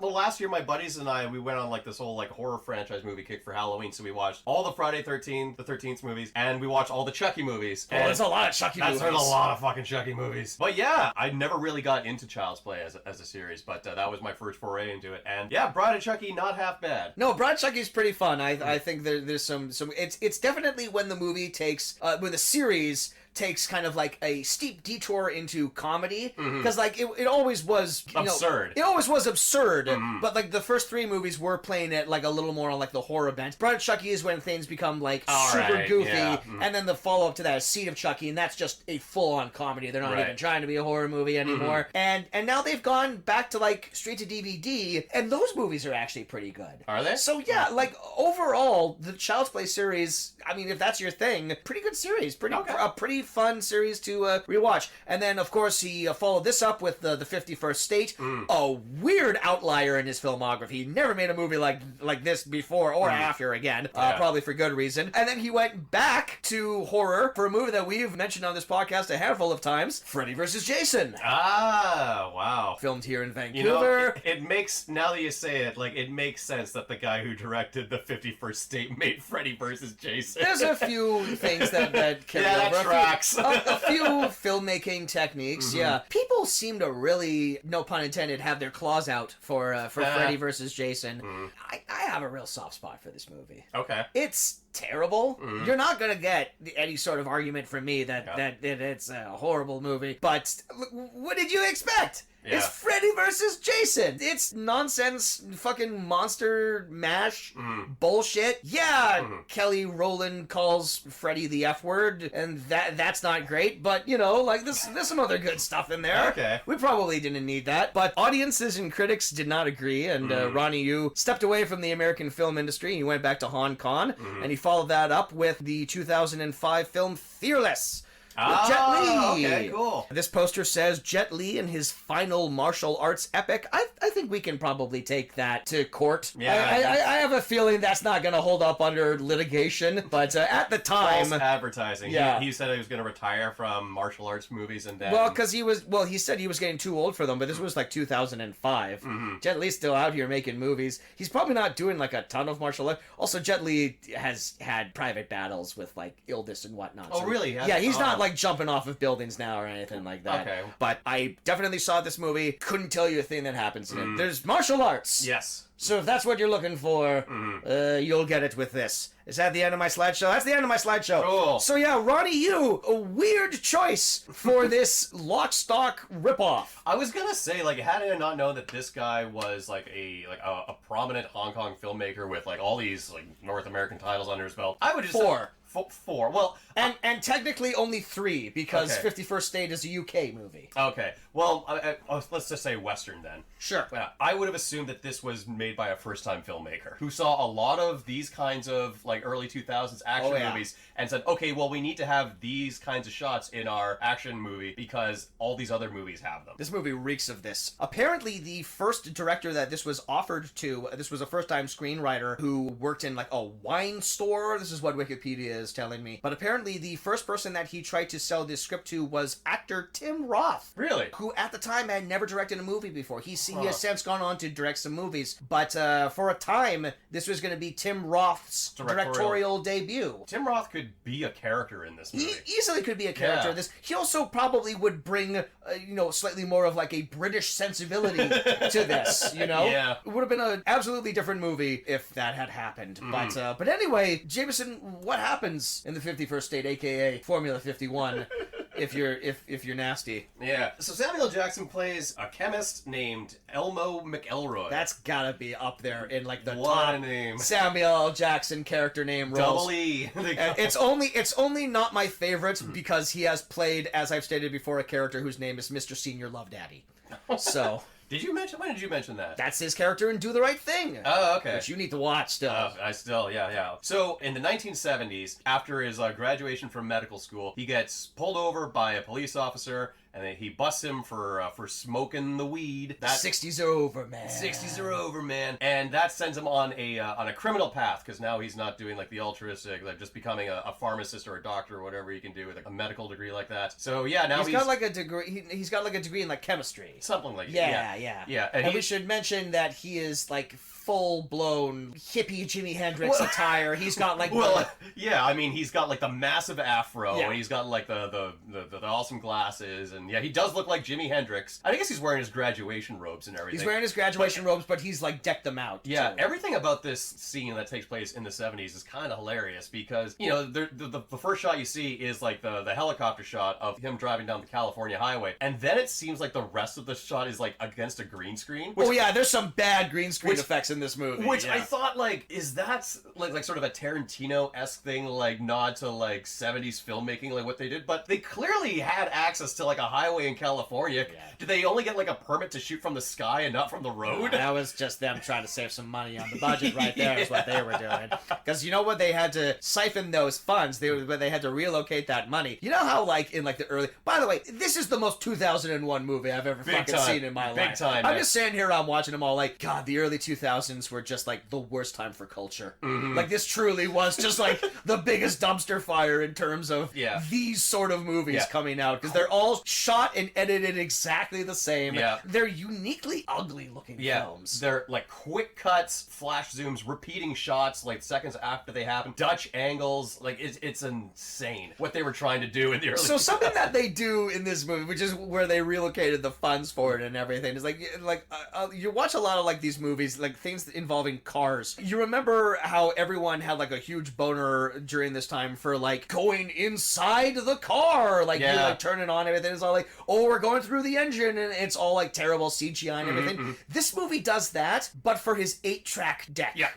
last year my buddies and I we went on like this whole like horror franchise movie kick for Halloween. So we watched all the Friday the 13th movies, and we watched all the Chucky movies. Oh, there's a lot of Chucky movies. There's a lot of fucking Chucky movies. But yeah, I never really got into Child's Play as a series, but that was my first foray into it. And yeah, Bride of Chucky, not half bad. No, Bride of Chucky is pretty fun. I think there's some. It's definitely when the movie takes when the series takes kind of like a steep detour into comedy, because like it always was absurd. It always was absurd, but like the first three movies were playing it like a little more on like the horror bent. Bride of Chucky is when things become like super goofy, and then the follow up to that is Seed of Chucky, and that's just a full on comedy. They're not even trying to be a horror movie anymore, and now they've gone back to like straight to DVD, and those movies are actually pretty good. Are they? So yeah, like overall, the Child's Play series, I mean, if that's your thing, pretty good series, a pretty fun series to rewatch. And then of course he followed this up with the 51st State, a weird outlier in his filmography. He never made a movie like this before or after again, probably for good reason. And then he went back to horror for a movie that we've mentioned on this podcast a handful of times, Freddy vs. Jason. Ah, wow. Filmed here in Vancouver. You know, it makes, now that you say it, like it makes sense that the guy who directed the 51st State made Freddy vs. Jason. There's a few things that carry over. That tracks. A few filmmaking techniques, yeah. People seem to really, no pun intended, have their claws out for Freddy vs. Jason. I have a real soft spot for this movie. Okay. It's terrible. You're not gonna get any sort of argument from me that it's a horrible movie, but what did you expect? Yeah. It's Freddy versus Jason. It's nonsense, fucking monster mash bullshit. Yeah, Kelly Rowland calls Freddy the F word, and that's not great. But you know, like there's some other good stuff in there. Okay, we probably didn't need that, but audiences and critics did not agree. And Ronnie Yu stepped away from the American film industry. He went back to Hong Kong, and he followed that up with the 2005 film Fearless. With Jet Li. Okay, cool. This poster says Jet Li and his final martial arts epic. I think we can probably take that to court. Yeah, I have a feeling that's not going to hold up under litigation, but at the time... False advertising. Yeah. He said he was going to retire from martial arts movies and then... Well, because he said he was getting too old for them, but this was like 2005. Jet Li's still out here making movies. He's probably not doing like a ton of martial arts. Also, Jet Li has had private battles with like illness and whatnot. Oh, so, really? Yeah, he's not like jumping off of buildings now or anything like that. Okay. But I definitely saw this movie. Couldn't tell you a thing that happens in it. There's martial arts. Yes. So if that's what you're looking for, you'll get it with this. Is that the end of my slideshow? That's the end of my slideshow. Cool. So yeah, Ronnie Yu, a weird choice for this lock, stock ripoff. I was gonna say, like, had I not known that this guy was like a prominent Hong Kong filmmaker with like all these like North American titles under his belt, I would just four. Well, and technically only 3 because 51st State is a UK movie. Okay. Well, let's just say Western then. Sure. Yeah, I would have assumed that this was made by a first-time filmmaker who saw a lot of these kinds of like early 2000s action movies and said, okay, well, we need to have these kinds of shots in our action movie because all these other movies have them. This movie reeks of this. Apparently, the first director that this was offered to, this was a first-time screenwriter who worked in like a wine store. This is what Wikipedia is telling me. But apparently, the first person that he tried to sell this script to was actor Tim Roth. Really? Who at the time had never directed a movie before. He has since gone on to direct some movies, but for a time, this was going to be Tim Roth's directorial debut. Tim Roth could be a character in this movie. He easily could be a character in this. He also probably would bring, slightly more of like a British sensibility to this, Yeah. It would have been an absolutely different movie if that had happened. But anyway, Jameson, what happened? happens in the 51st state, aka Formula 51. If you're nasty. Yeah. So Samuel Jackson plays a chemist named Elmo McElroy. That's gotta be up there in like the what top a name. Samuel L. Jackson character name roles. Double E. It's only not my favorite because he has played, as I've stated before, a character whose name is Mr. Senior Love Daddy. So When did you mention that? that's his character in Do the Right Thing. Oh, okay. Which you need to watch still. Yeah. So, in the 1970s, after his graduation from medical school, he gets pulled over by a police officer, and then he busts him for smoking the weed. The 60s are over, man. 60s are over, man. And that sends him on a criminal path, because now he's not doing like the altruistic, like just becoming a pharmacist or a doctor or whatever you can do with a medical degree like that. So yeah, now he's got like a degree. He's got like a degree in like chemistry. Something like yeah. Yeah. And we should mention that he is like full-blown hippie Jimi Hendrix attire. He's got like I mean, he's got like the massive afro, Yeah. and he's got like the awesome glasses, and yeah, he does look like Jimi Hendrix. I guess he's wearing his graduation robes and everything. He's wearing his graduation robes, but he's like decked them out. Yeah, too. everything about this scene that takes place in the 70s is kind of hilarious because, you know, the first shot you see is like the helicopter shot of him driving down the California highway, and then it seems like the rest of the shot is like against a green screen. Oh yeah, there's some bad green screen effects in this movie. Which yeah. I thought, like, is that like sort of a Tarantino-esque thing, like nod to like 70s filmmaking, like what they did? But they clearly had access to like a highway in California. Yeah. Did they only get like a permit to shoot from the sky and not from the road? That was just them trying to save some money on the budget right there is what they were doing. Because you know what? They had to siphon those funds. They had to relocate that money. You know how like in like the early... By the way, this is the most 2001 movie I've ever seen in my life. Big time. I'm just sitting here, I'm watching them all like, God, the early 2000s were just like the worst time for culture. Mm-hmm. Like this truly was just like the biggest dumpster fire in terms of these sort of movies coming out. Because they're all shot and edited exactly the same. Yeah. They're uniquely ugly looking films. They're like quick cuts, flash zooms, repeating shots like seconds after they happen, Dutch angles. Like it's insane what they were trying to do in the early. So something that they do in this movie, which is where they relocated the funds for it and everything, is like you watch a lot of like these movies, like things involving cars. You remember how everyone had like a huge boner during this time for like going inside the car, like you like turn it on, everything is all like, oh, we're going through the engine, and it's all like terrible CGI and everything. Mm-hmm. This movie does that, but for his 8-track deck. Yeah.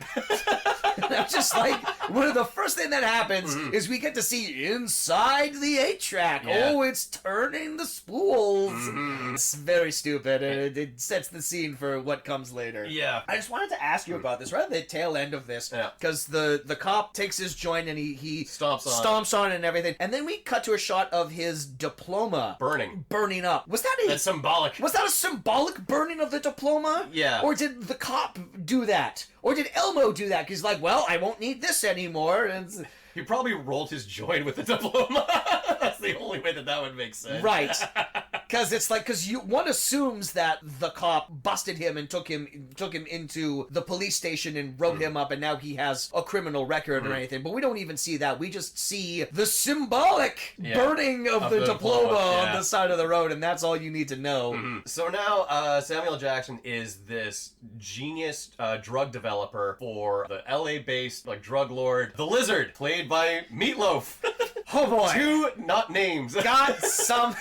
And I'm just like, one of the first thing that happens is we get to see inside the 8-track. Yeah. Oh, it's turning the spools. Mm-hmm. It's very stupid, and it sets the scene for what comes later. Yeah. I just wanted to ask you about this, right at the tail end of this, because the cop takes his joint and he stomps on it and everything, and then we cut to a shot of his diploma burning up. That's symbolic. Was that a symbolic burning of the diploma? Yeah. Or did the cop do that? Or did Elmo do that? Because like, well, I won't need this anymore. And he probably rolled his joint with the diploma. That's the only way that would make sense. Right. Because it's like, one assumes that the cop busted him and took him into the police station and wrote him up, and now he has a criminal record or anything. But we don't even see that. We just see the symbolic burning of the diploma on the side of the road, and that's all you need to know. Mm-hmm. So now Samuel Jackson is this genius drug developer for the LA-based like drug lord, the Lizard, played by Meatloaf. Oh boy. 2 not names. Got some...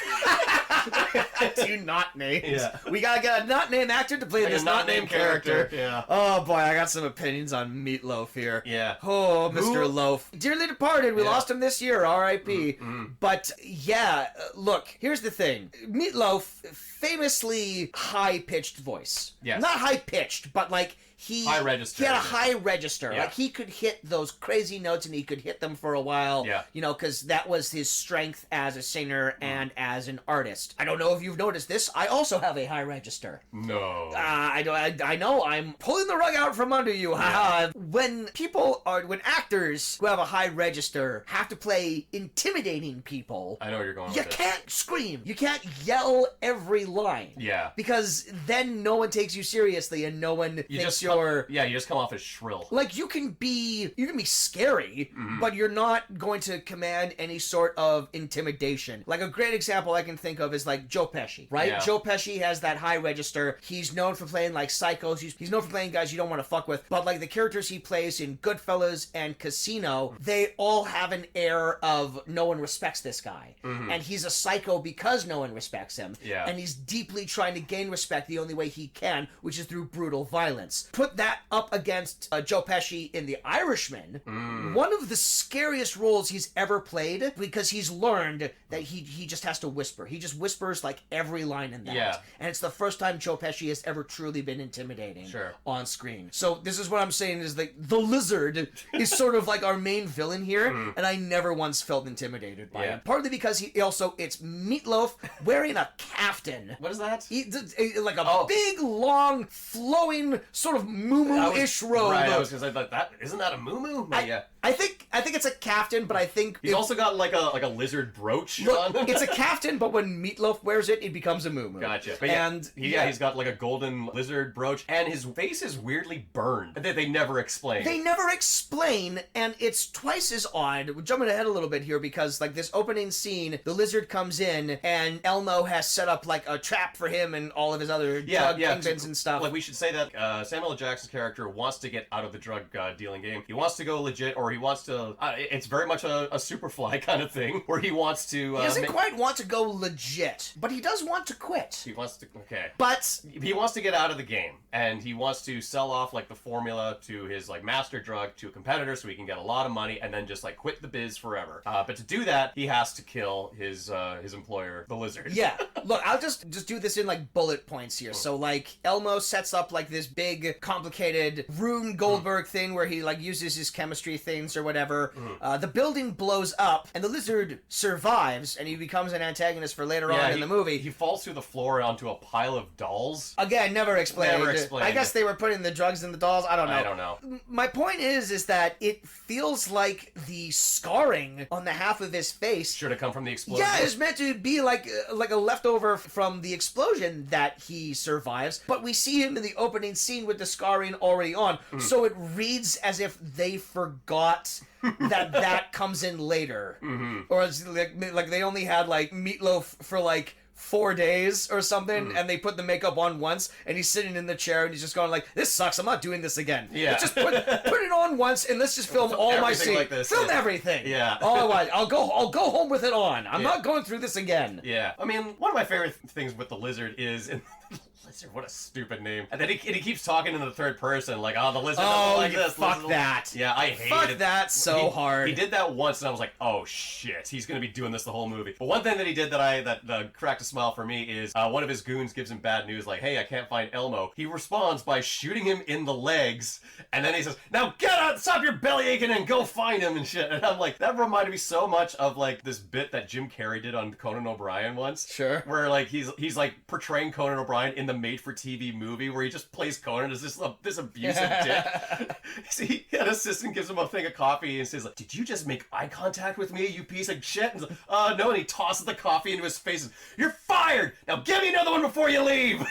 2 not names. Yeah. We gotta get a not named actor to play this not named character. Yeah. Oh boy, I got some opinions on Meatloaf here. Yeah. Oh, Mr. Loaf. Dearly departed, we lost him this year, R.I.P. Mm-hmm. But yeah, look, here's the thing. Meatloaf, famously high-pitched voice. Yes. Not high-pitched, but like... High register. He had a high register. Yeah. Like, he could hit those crazy notes, and he could hit them for a while. Yeah. You know, because that was his strength as a singer and as an artist. I don't know if you've noticed this. I also have a high register. No. I know. I'm pulling the rug out from under you. Haha. When actors who have a high register have to play intimidating people, I know where you're going you with this. can't scream. You can't yell every line. Yeah. Because then no one takes you seriously, and no one thinks you're... you just come off as shrill. Like, you can be scary, but you're not going to command any sort of intimidation. Like, a great example I can think of is, like, Joe Pesci, right? Yeah. Joe Pesci has that high register. He's known for playing playing like psychos. He's known for playing guys you don't want to fuck with. But like the characters he plays in Goodfellas and Casino, they all have an air of no one respects this guy. And he's a psycho because no one respects him. Yeah. And he's deeply trying to gain respect the only way he can, which is through brutal violence. Put that up against Joe Pesci in The Irishman, one of the scariest roles he's ever played, because he's learned that he just has to whisper. He just whispers like every line in that. Yeah. And it's the first time Joe Pesci has ever truly been intimidating on screen. So this is what I'm saying is like the Lizard is sort of like our main villain here, and I never once felt intimidated by him. Partly because it's Meatloaf wearing a caftan. What is that? Like a big, long, flowing, sort of moo-moo-ish robe. Right, I was going to say, that isn't that a moo-moo? I think it's a caftan, but I think he's also got like a lizard brooch on. It's a caftan, but when Meatloaf wears it, it becomes a moo-moo. Gotcha. But he's got like a golden lizard brooch, and his face is weirdly burned. They never explain. They never explain, and it's twice as odd. We're jumping ahead a little bit here because like this opening scene, the lizard comes in, and Elmo has set up like a trap for him and all of his other drug kingpins and stuff. Like we should say that Samuel L. Jackson's character wants to get out of the drug dealing game. He wants to go legit, or he wants to. It's very much a Superfly kind of thing, where he wants to. He doesn't quite want to go legit, but he does want to quit. He wants to. Okay. But he wants to get out of the game, and he wants to sell off like the formula to his like master drug to a competitor, so he can get a lot of money, and then just like quit the biz forever. But to do that, he has to kill his employer, the Lizard. Yeah. Look, I'll just do this in like bullet points here. So like Elmo sets up like this big, complicated Rube Goldberg thing where he like uses his chemistry things or whatever. The building blows up, and the Lizard survives, and he becomes an antagonist for later on in the movie. He falls through the floor onto a pile of dolls. Again, never explained. I guess they were putting the drugs in the dolls. I don't know. My point is that it feels like the scarring on the half of his face should have come from the explosion. Yeah, it's meant to be like a leftover from the explosion that he survives, but we see him in the opening scene with the scarring already on, so it reads as if they forgot that comes in later. Or it's like they only had like Meatloaf for like 4 days or something, and they put the makeup on once, and he's sitting in the chair, and he's just going like, "This sucks. I'm not doing this again. Let's just put it on once, and let's just film all my scenes. Like this. Film everything. Yeah. All right. I'll go home with it on. I'm not going through this again." Yeah. I mean, one of my favorite things with the Lizard is. Lizard, what a stupid name. And then he keeps talking in the third person, like, oh, the Lizard doesn't like this. Fuck that. Yeah, I hate it. Fuck that so hard. He did that once, and I was like, oh, shit, he's going to be doing this the whole movie. But one thing that he did that cracked a smile for me is one of his goons gives him bad news, like, hey, I can't find Elmo. He responds by shooting him in the legs, and then he says, now get out, stop your belly aching, and go find him and shit. And I'm like, that reminded me so much of, like, this bit that Jim Carrey did on Conan O'Brien once. Sure. Where, like, he's like, portraying Conan O'Brien in the made-for-TV movie where he just plays Conan as this abusive dick. See, an assistant gives him a thing of coffee and says, like, did you just make eye contact with me, you piece of shit? And he's like, no, and he tosses the coffee into his face and, you're fired! Now give me another one before you leave!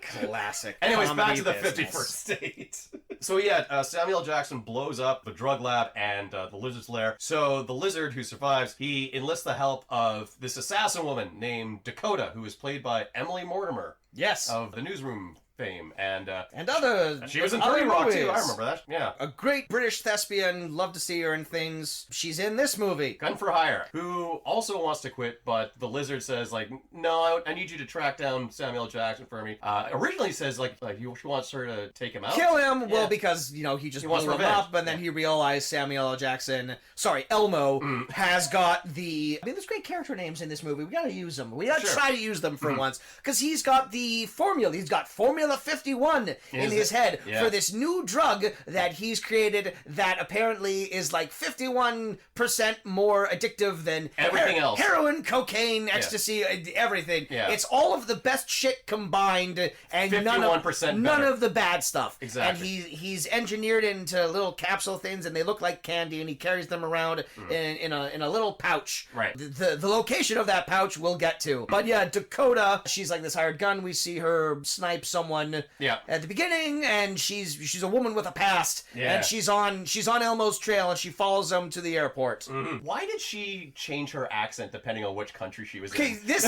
Classic. Anyways, back to the 51st State. So yeah, Samuel Jackson blows up the drug lab and the Lizard's lair. So the Lizard, who survives, he enlists the help of this assassin woman named Dakota, who is played by Emily Mortimer. Yes. Of the Newsroom fame. And other... She was in 30 Rock, too. I remember that. Yeah. A great British thespian. Love to see her in things. She's in this movie. Gun for Hire. Who also wants to quit, but the Lizard says, like, no, I need you to track down Samuel Jackson for me. Originally says, like he wants her to take him out. Kill him! Yeah. Well, because, he just blew him up, and then he realized Samuel L. Jackson... Sorry, Elmo has got the... I mean, there's great character names in this movie. We gotta use them. We gotta try to use them for once. Because he's got the formula. He's got Formula 51 in his head for this new drug that he's created that apparently is like 51% more addictive than everything else. Heroin, cocaine, ecstasy, everything. Yeah. It's all of the best shit combined and 51% none of the bad stuff. Exactly. And he's engineered into little capsule things, and they look like candy, and he carries them around in a little pouch. Right. The location of that pouch we'll get to. But yeah, Dakota, she's like this hired gun. We see her snipe someone someone Yeah. at the beginning, and she's a woman with a past, Yeah. and she's on Elmo's trail, and she follows him to the airport. Mm-hmm. Why did she change her accent depending on which country she was in? Okay, this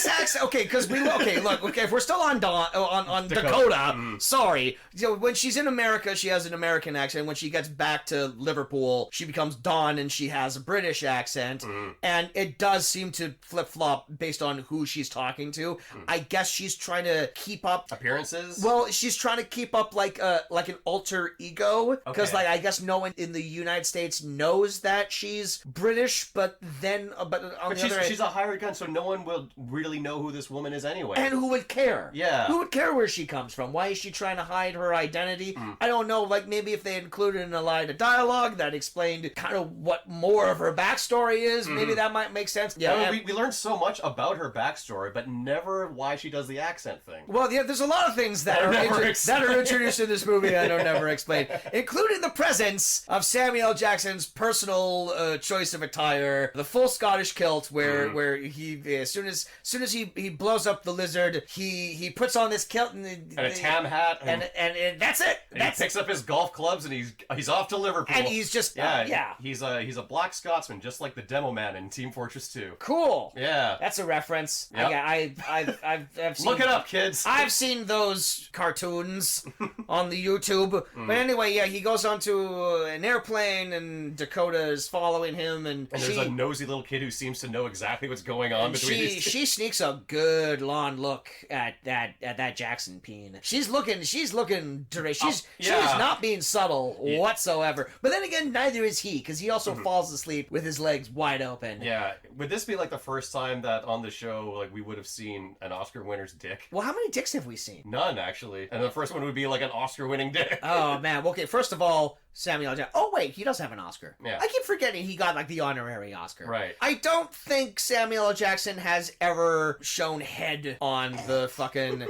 accent. Okay, because if we're still on Dakota, sorry. You know, when she's in America, she has an American accent. When she gets back to Liverpool, she becomes Dawn, and she has a British accent. And it does seem to flip flop based on who she's talking to. I guess she's trying to keep up appearances. Well, she's trying to keep up like an alter ego, because Okay. I guess no one in the United States knows that she's British, but she's a hired gun, so no one will really know who this woman is anyway. And who would care? Yeah. Who would care where she comes from? Why is she trying to hide her identity? I don't know. Like, maybe if they included in a line of dialogue that explained kind of what more of her backstory is, maybe that might make sense. Yeah. I mean, we learned so much about her backstory, but never why she does the accent thing. Well, yeah, there's a lot of things that are introduced in this movie that are never explained, including the presence of Samuel L. Jackson's personal choice of attire, the full Scottish kilt, where he as soon as he blows up the lizard, he puts on this kilt and a tam hat, and that's it. He picks up his golf clubs and he's off to Liverpool. And he's just he's a black Scotsman, just like the Demo Man in Team Fortress 2. Cool. Yeah, that's a reference. Yep. I've seen, look it up, kids. I've seen those cartoons on the YouTube. But anyway, yeah, he goes onto an airplane and Dakota is following him, and there's a nosy little kid who seems to know exactly what's going on between these two. She sneaks a good long look at that Jackson peen. She's looking dirty. She's not being subtle whatsoever. But then again, neither is he, because he also falls asleep with his legs wide open. Yeah. Would this be like the first time that on the show like we would have seen an Oscar winner's dick? Well, how many dicks have we seen? None, actually. And the first one would be like an Oscar-winning dick. Oh man. Okay, first of all, Samuel L. Jackson. Oh wait, he does have an Oscar. Yeah. I keep forgetting he got like the honorary Oscar. Right. I don't think Samuel L. Jackson has ever shown head on the fucking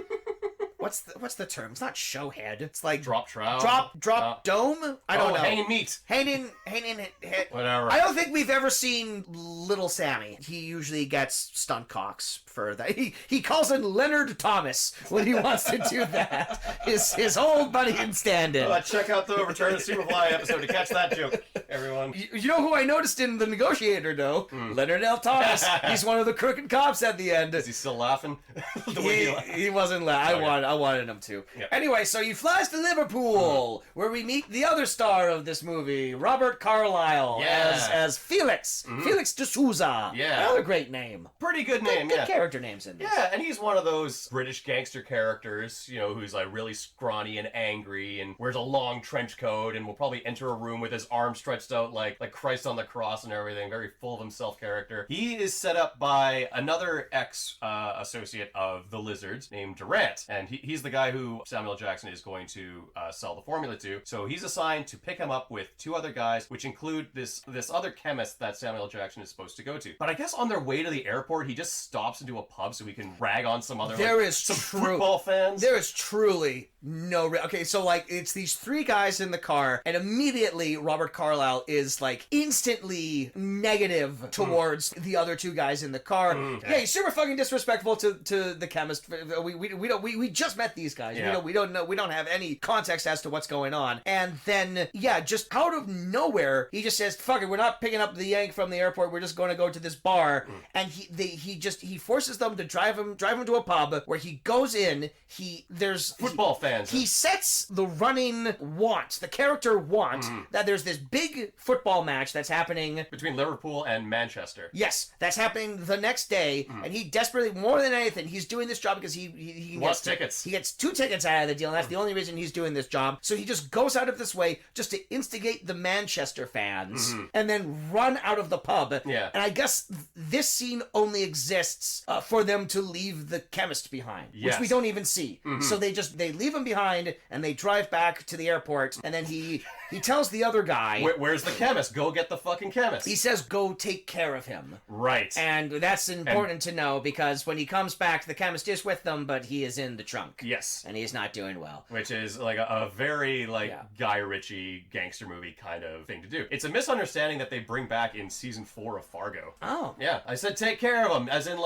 what's the term? It's not show head. It's like drop trout. Drop dome? I don't know. Hanging meat. Hanging head. Whatever. I don't think we've ever seen Little Sammy. He usually gets stunt cocks for that. He calls in Leonard Thomas when he wants to do that. His old buddy in stand-in. Check out the Return of Superfly episode to catch that joke, everyone. You know who I noticed in The Negotiator, though? Leonard L. Thomas. He's one of the crooked cops at the end. Is he still laughing? He wasn't laughing. I wanted him to. Yep. Anyway, so he flies to Liverpool, where we meet the other star of this movie, Robert Carlyle, as Felix. Felix de Souza. Yeah. Another great name. Pretty good name, good character names in this. Yeah, and he's one of those British gangster characters, you know, who's like really scrawny and angry and wears a long trench coat and will probably enter a room with his arms stretched out like Christ on the cross and everything. Very full of himself character. He is set up by another ex-associate of the Lizards named Durant, and he's the guy who Samuel Jackson is going to sell the formula to. So he's assigned to pick him up with two other guys, which include this other chemist that Samuel Jackson is supposed to go to. But I guess on their way to the airport, he just stops into a pub so he can rag on some other football fans. There is truly no... Okay, so like it's these three guys in the car, and immediately Robert Carlyle is like instantly negative towards the other two guys in the car. Yeah, he's super fucking disrespectful to the chemist. We just met these guys. Yeah. We don't have any context as to what's going on. And then just out of nowhere, he just says, "Fuck it, we're not picking up the yank from the airport. We're just going to go to this bar." And he forces them to drive him to a pub where he goes in. There's football fans. He sets the character want that there's this big football match that's happening between Liverpool and Manchester. Yes, that's happening the next day, and he desperately, more than anything, he's doing this job because he wants tickets. He gets 2 tickets out of the deal, and that's the only reason he's doing this job. So he just goes out of this way just to instigate the Manchester fans, and then run out of the pub. Yeah. And I guess this scene only exists for them to leave the chemist behind, which we don't even see. So they leave him behind, and they drive back to the airport, and then he tells the other guy, where's the chemist? Go get the fucking chemist. He says, go take care of him. Right. And that's important to know, because when he comes back, the chemist is with them, but he is in the trunk. Yes. And he's not doing well. Which is like a very Guy Ritchie gangster movie kind of thing to do. It's a misunderstanding that they bring back in season 4 of Fargo. Oh. Yeah. I said take care of him, as in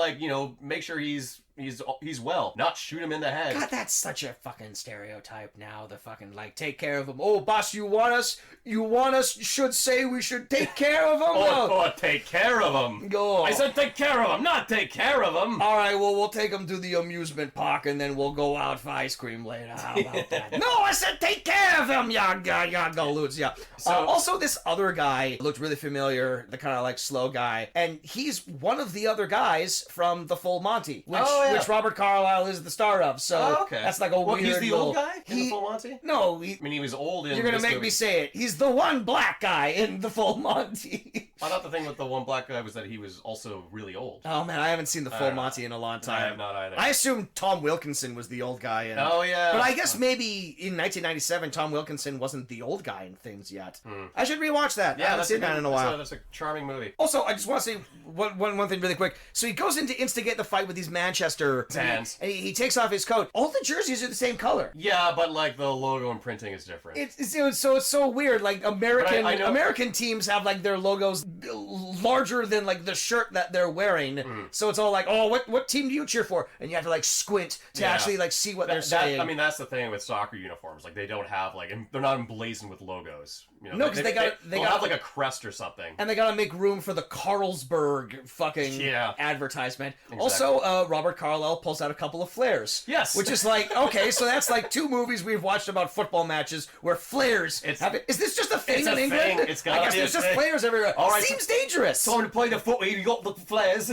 make sure he's he's well. Not shoot him in the head. God, that's such a fucking stereotype now. The fucking, like, take care of him. Oh, boss, you want us? You want us? Should say we should take care of him? Oh, take care of him. Oh. I said take care of him, not take care of him. All right, well, we'll take him to the amusement park, and then we'll go out for ice cream later. How about that? No, I said take care of him, ya galoots, yeah. So, also, this other guy looked really familiar, the kind of, like, slow guy, and he's one of the other guys from The Full Monty, which Robert Carlyle is the star of, so that's like a weird he's the little... old guy in The Full Monty? No, I mean, he was old in You're gonna this make movie. me say it. He's the one black guy in The Full Monty. I thought the thing with the one black guy was that he was also really old. Oh, man, I haven't seen The Full Monty in a long time. I have not either. I assumed Tom Wilkinson was the old guy. Oh, yeah. But I guess maybe in 1997, Tom Wilkinson wasn't the old guy in things yet. I should rewatch that. Yeah, I haven't seen that in a while. That's a charming movie. Also, I just want to say one thing really quick. So he goes in to instigate the fight with these Manchester fans. And he takes off his coat. All the jerseys are the same color. Yeah, but like the logo and printing is different. It's so weird. Like American teams have like their logos larger than like the shirt that they're wearing. So it's all like, oh, what team do you cheer for? And you have to like squint to actually like see what they're saying. I mean, that's the thing with soccer uniforms. Like they don't have like, they're not emblazoned with logos. You know, no, because they got have like a crest or something. And they got to make room for the Carlsberg fucking advertisement. Exactly. Also, Robert Carlyle pulls out a couple of flares. Yes. Which is like, okay, so that's like 2 movies we've watched about football matches where flares happen. Is this just a thing in England? It's got I guess there's just flares everywhere. All right, seems dangerous. Time to play the footy, you got the flares.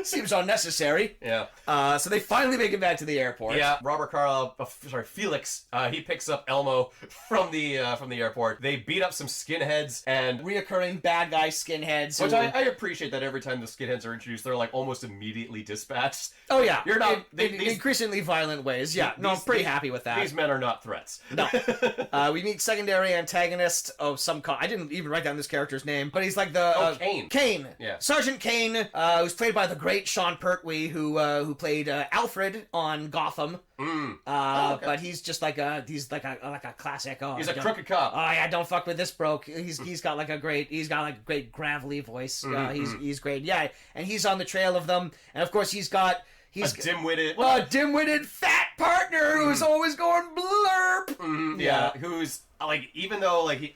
Seems unnecessary. Yeah. So they finally make it back to the airport. Yeah. Robert Carlyle, Felix, he picks up Elmo from the airport. They beat up some skinheads and reoccurring bad guy skinheads. Which I appreciate that every time the skinheads are introduced, they're like almost immediately dispatched. Oh yeah. You're not in increasingly violent ways. Yeah. No, I'm pretty happy with that. These men are not threats. No. We meet secondary antagonist of some I didn't even write down this character's name, but he's like the Kane. Kane. Yeah. Sergeant Kane, who's played by the great Sean Pertwee, who played Alfred on Gotham. But he's just like a classic. He's a crooked cop. Oh yeah, don't fuck with this broke. He's got a great gravelly voice. He's great. Yeah, and he's on the trail of them, and of course he's a dim-witted fat partner who's always going blurp. Yeah, who's like, even though like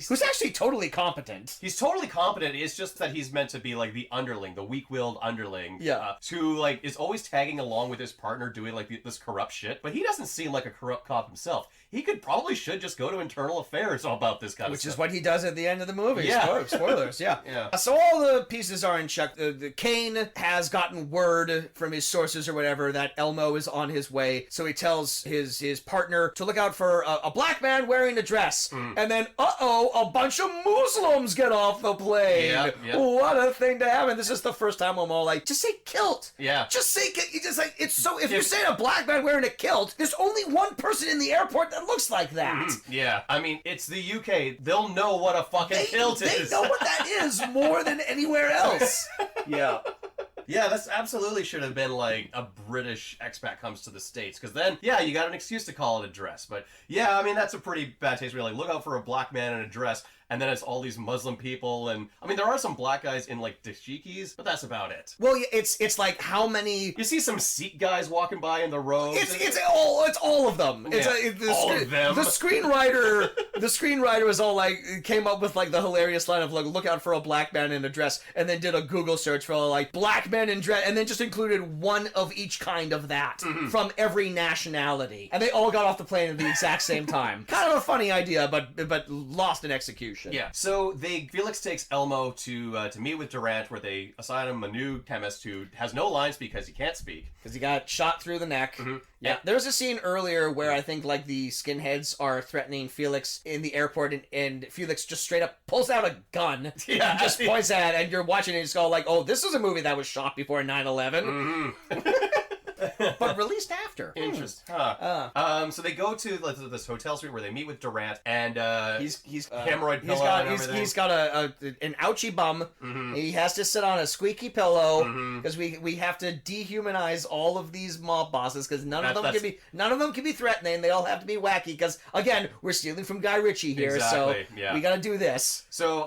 who's actually totally competent. He's totally competent. It's just that he's meant to be like the underling, the weak-willed underling. Yeah. Who like is always tagging along with his partner doing like this corrupt shit. But he doesn't seem like a corrupt cop himself. He should just go to internal affairs about this kind of stuff. Which is what he does at the end of the movie. Yeah. Spoilers, yeah. Yeah. So all the pieces are in check. The Kane has gotten word from his sources or whatever that Elmo is on his way. So he tells his partner to look out for a black man wearing a dress. And then, a bunch of Muslims get off the plane. Yeah. What a thing to happen. This is the first time I'm all like, just say kilt. Yeah. Just say kilt. It's so, if you say a black man wearing a kilt, there's only one person in the airport that looks like that. Yeah. I mean, it's the UK. They'll know what a fucking kilt is. They know what that is more than anywhere else. Yeah. Yeah, this absolutely should have been like a British expat comes to the States, because then, yeah, you got an excuse to call it a dress. But yeah, I mean, that's a pretty bad taste. We're like, look out for a black man in a dress, and then it's all these Muslim people, and I mean, there are some black guys in like dashikis, but that's about it. Well, it's like how many you see some Sikh guys walking by in the robes. It's all of them. All of them. The screenwriter was all like came up with like the hilarious line of like, look out for a black man in a dress, and then did a Google search for like black men in dress, and then just included one of each kind of that from every nationality, and they all got off the plane at the exact same time. Kind of a funny idea, but lost in execution. Yeah. So Felix takes Elmo to meet with Durant, where they assign him a new chemist who has no lines because he can't speak. Because he got shot through the neck. Yeah. There was a scene earlier where I think like the skinheads are threatening Felix in the airport, and Felix just straight up pulls out a gun. Yeah. And just points at it, and you're watching it and just go like, oh, this is a movie that was shot before 9/11. but released after. Interesting. So they go to this hotel suite where they meet with Durant, and he's hemorrhoid pillow. He's got an ouchie bum. Mm-hmm. He has to sit on a squeaky pillow because we have to dehumanize all of these mob bosses because none of them can be threatening. They all have to be wacky because again we're stealing from Guy Ritchie here, so we got to do this. So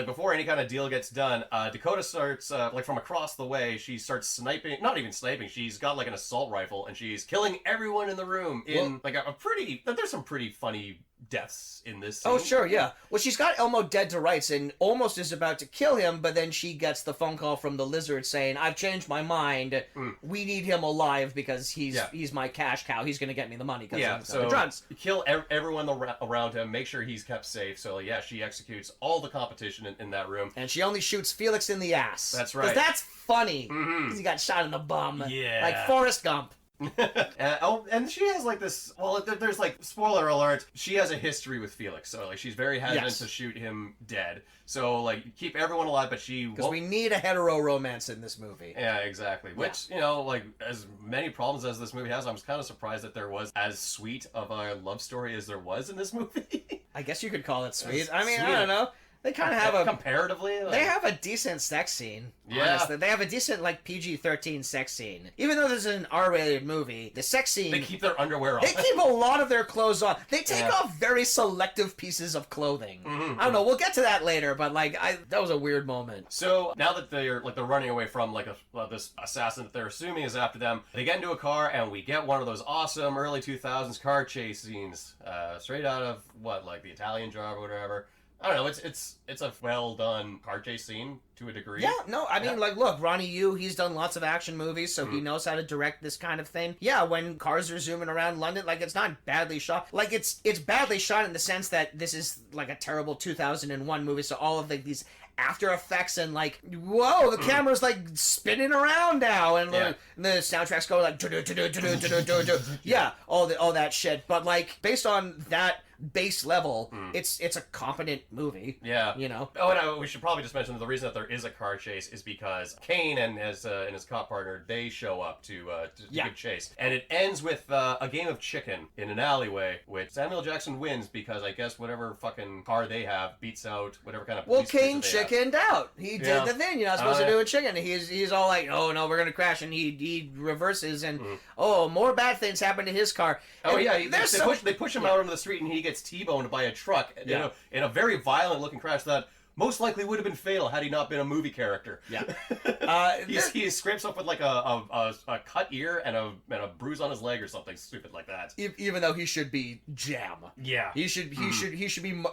before any kind of deal gets done, Dakota starts from across the way. She starts sniping. Not even sniping. She's got an assault rifle and she's killing everyone in the room in there's some pretty funny deaths in this scene. Oh, sure, yeah. Well, she's got Elmo dead to rights and almost is about to kill him, but then she gets the phone call from the lizard saying, I've changed my mind. We need him alive because he's my cash cow. He's going to get me the money because of the drugs. Kill everyone around him, make sure he's kept safe. So, she executes all the competition in that room. And she only shoots Felix in the ass. That's right. Because that's funny. Because he got shot in the bum. Yeah. Like Forrest Gump. And she has this. Well, there's spoiler alert. She has a history with Felix, so she's very hesitant to shoot him dead. So keep everyone alive, but because we need a hetero romance in this movie. Yeah, exactly. Which as many problems as this movie has, I was kind of surprised that there was as sweet of a love story as there was in this movie. I guess you could call it sweet. I mean, I don't know. They kind of have comparatively. They have a decent sex scene. Yeah, honestly. They have a decent PG-13 sex scene. Even though this is an R-rated movie, the sex scene. They keep their underwear on. They keep a lot of their clothes on. They take off very selective pieces of clothing. I don't know. We'll get to that later, but that was a weird moment. So now that they're running away from this assassin that they're assuming is after them, they get into a car and we get one of those awesome early 2000s car chase scenes, straight out of the Italian Job or whatever. I don't know. It's a well done car chase scene to a degree. Yeah, no, I mean, look, Ronnie Yu, he's done lots of action movies, so he knows how to direct this kind of thing. Yeah, when cars are zooming around London, it's not badly shot. It's badly shot in the sense that this is a terrible 2001 movie, so all of these After Effects and whoa, the camera's spinning around now, and the soundtracks go yeah, all that shit. But based on that base level, it's a competent movie. Yeah, Oh, and we should probably just mention that the reason that there is a car chase is because Kane and his cop partner, they show up to give chase, and it ends with a game of chicken in an alleyway, which Samuel Jackson wins because I guess whatever fucking car they have beats out whatever kind of. Well, Kane chickened out. He did the thing you're not supposed to do with chicken. He's all oh no, we're gonna crash, and he reverses, and more bad things happen to his car. Oh, and they push him out onto the street, and he gets T-boned by a truck, in a very violent-looking crash that most likely would have been fatal had he not been a movie character. Yeah, he scrapes up with a cut ear and a bruise on his leg or something stupid like that. Even though he should be jam. Yeah, he should be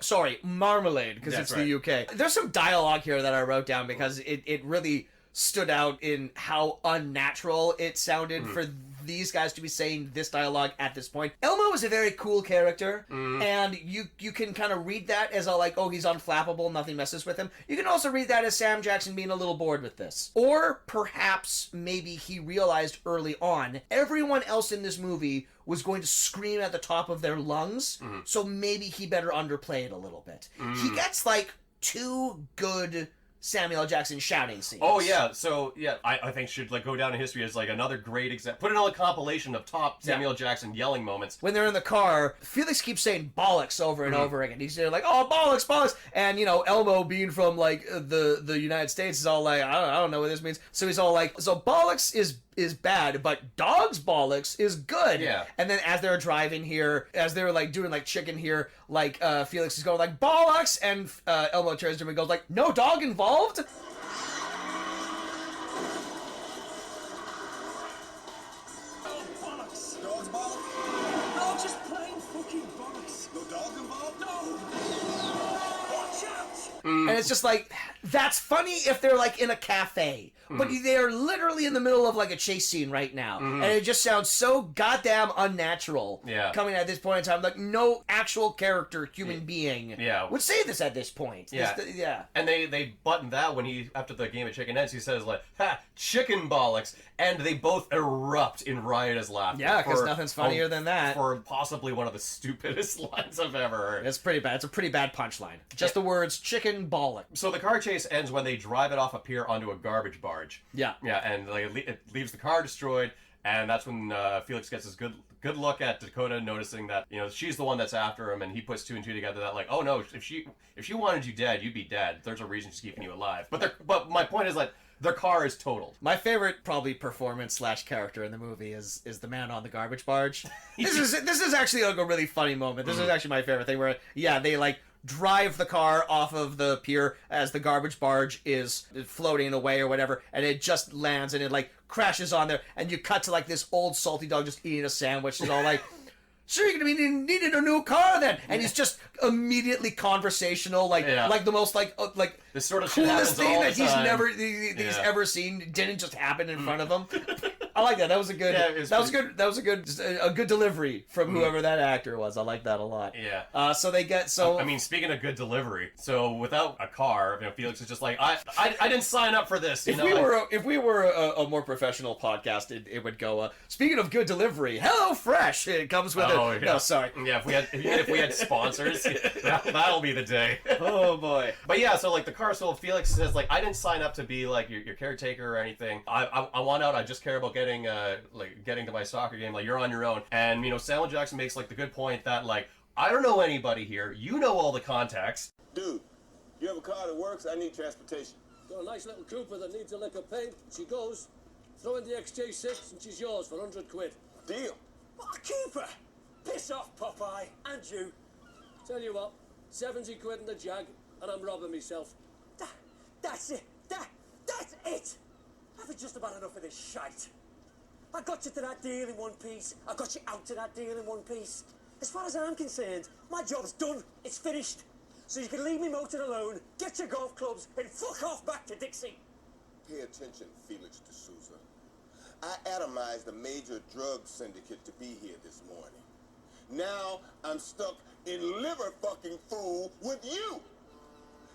marmalade because it's the UK. There's some dialogue here that I wrote down because it really stood out in how unnatural it sounded for these guys to be saying this dialogue at this point. Elmo is a very cool character, and you can kind of read that as he's unflappable, nothing messes with him. You can also read that as Sam Jackson being a little bored with this. Or perhaps maybe he realized early on everyone else in this movie was going to scream at the top of their lungs, so maybe he better underplay it a little bit. He gets 2 good Samuel Jackson shouting scenes. Oh yeah, so I think should go down in history as another great example. Put another compilation of top Samuel Jackson yelling moments. When they're in the car, Felix keeps saying bollocks over and over again. He's oh bollocks, bollocks, and Elmo being from the United States is all I don't know what this means. So he's all so bollocks is bad, but dog's bollocks is good. Yeah. And then as they're driving here, as they're doing chicken here, Felix is going bollocks, and Elmo turns to him and goes no dog involved. No bollocks. Dog's bollocks? No, just plain fucking bollocks. No dog involved? No. Watch out. And it's just that's funny if they're in a cafe. But they're literally in the middle of a chase scene right now. And it just sounds so goddamn unnatural coming at this point in time. No actual character, human being would say this at this point. Yeah. And they button that when after the game of chicken ends, he says ha, chicken bollocks. And they both erupt in riotous laughter. Yeah, because nothing's funnier than that. For possibly one of the stupidest lines I've ever heard. It's pretty bad. It's a pretty bad punchline. Just the words chicken bollock. So the car chase ends when they drive it off a pier onto a garbage barge. Yeah. Yeah, and it leaves the car destroyed. And that's when Felix gets his good look at Dakota, noticing that, you know, she's the one that's after him, and he puts two and two together that, like, oh no, if she wanted you dead, you'd be dead. There's a reason she's keeping you alive. But my point is, like, their car is totaled. My favorite probably performance / character in the movie is the man on the garbage barge. This is actually like a really funny moment. This is actually my favorite thing where they like drive the car off of the pier as the garbage barge is floating away or whatever, and it just lands and it like crashes on there, and you cut to like this old salty dog just eating a sandwich. He's all like, sure, you're gonna be needing a new car then, and he's just immediately conversational, like the most like this sort of coolest thing that he's he's ever seen didn't just happen in front of him. I like that. That was a good. That was a good delivery from whoever that actor was. I like that a lot. Yeah. I mean, speaking of good delivery, so without a car, you know, Felix is just like, I didn't sign up for this. If we were a more professional podcast, it would go. Speaking of good delivery, Hello Fresh. It comes with it. Yeah. No, sorry. Yeah, if we had sponsors, that'll be the day. Oh boy. But yeah, so like the car. So Felix says, like, I didn't sign up to be like your caretaker or anything. I want out. I just care about getting to my soccer game. Like, you're on your own. And, you know, Samuel Jackson makes like the good point that, like, I don't know anybody here. You know all the contacts. Dude, you have a car that works? I need transportation. Got a nice little Cooper that needs a lick of paint. She goes. Throw in the XJ6 and she's yours for 100 quid. Deal. What, a Cooper? Piss off, Popeye. And you. Tell you what, 70 quid in the Jag, and I'm robbing myself. That's it. That's it. I've had just about enough of this shite. I got you to that deal in one piece. I got you out to that deal in one piece. As far as I'm concerned, my job's done. It's finished. So you can leave me motored alone, get your golf clubs, and fuck off back to Dixie. Pay attention, Felix D'Souza. I atomized a major drug syndicate to be here this morning. Now I'm stuck in liver fucking fool with you.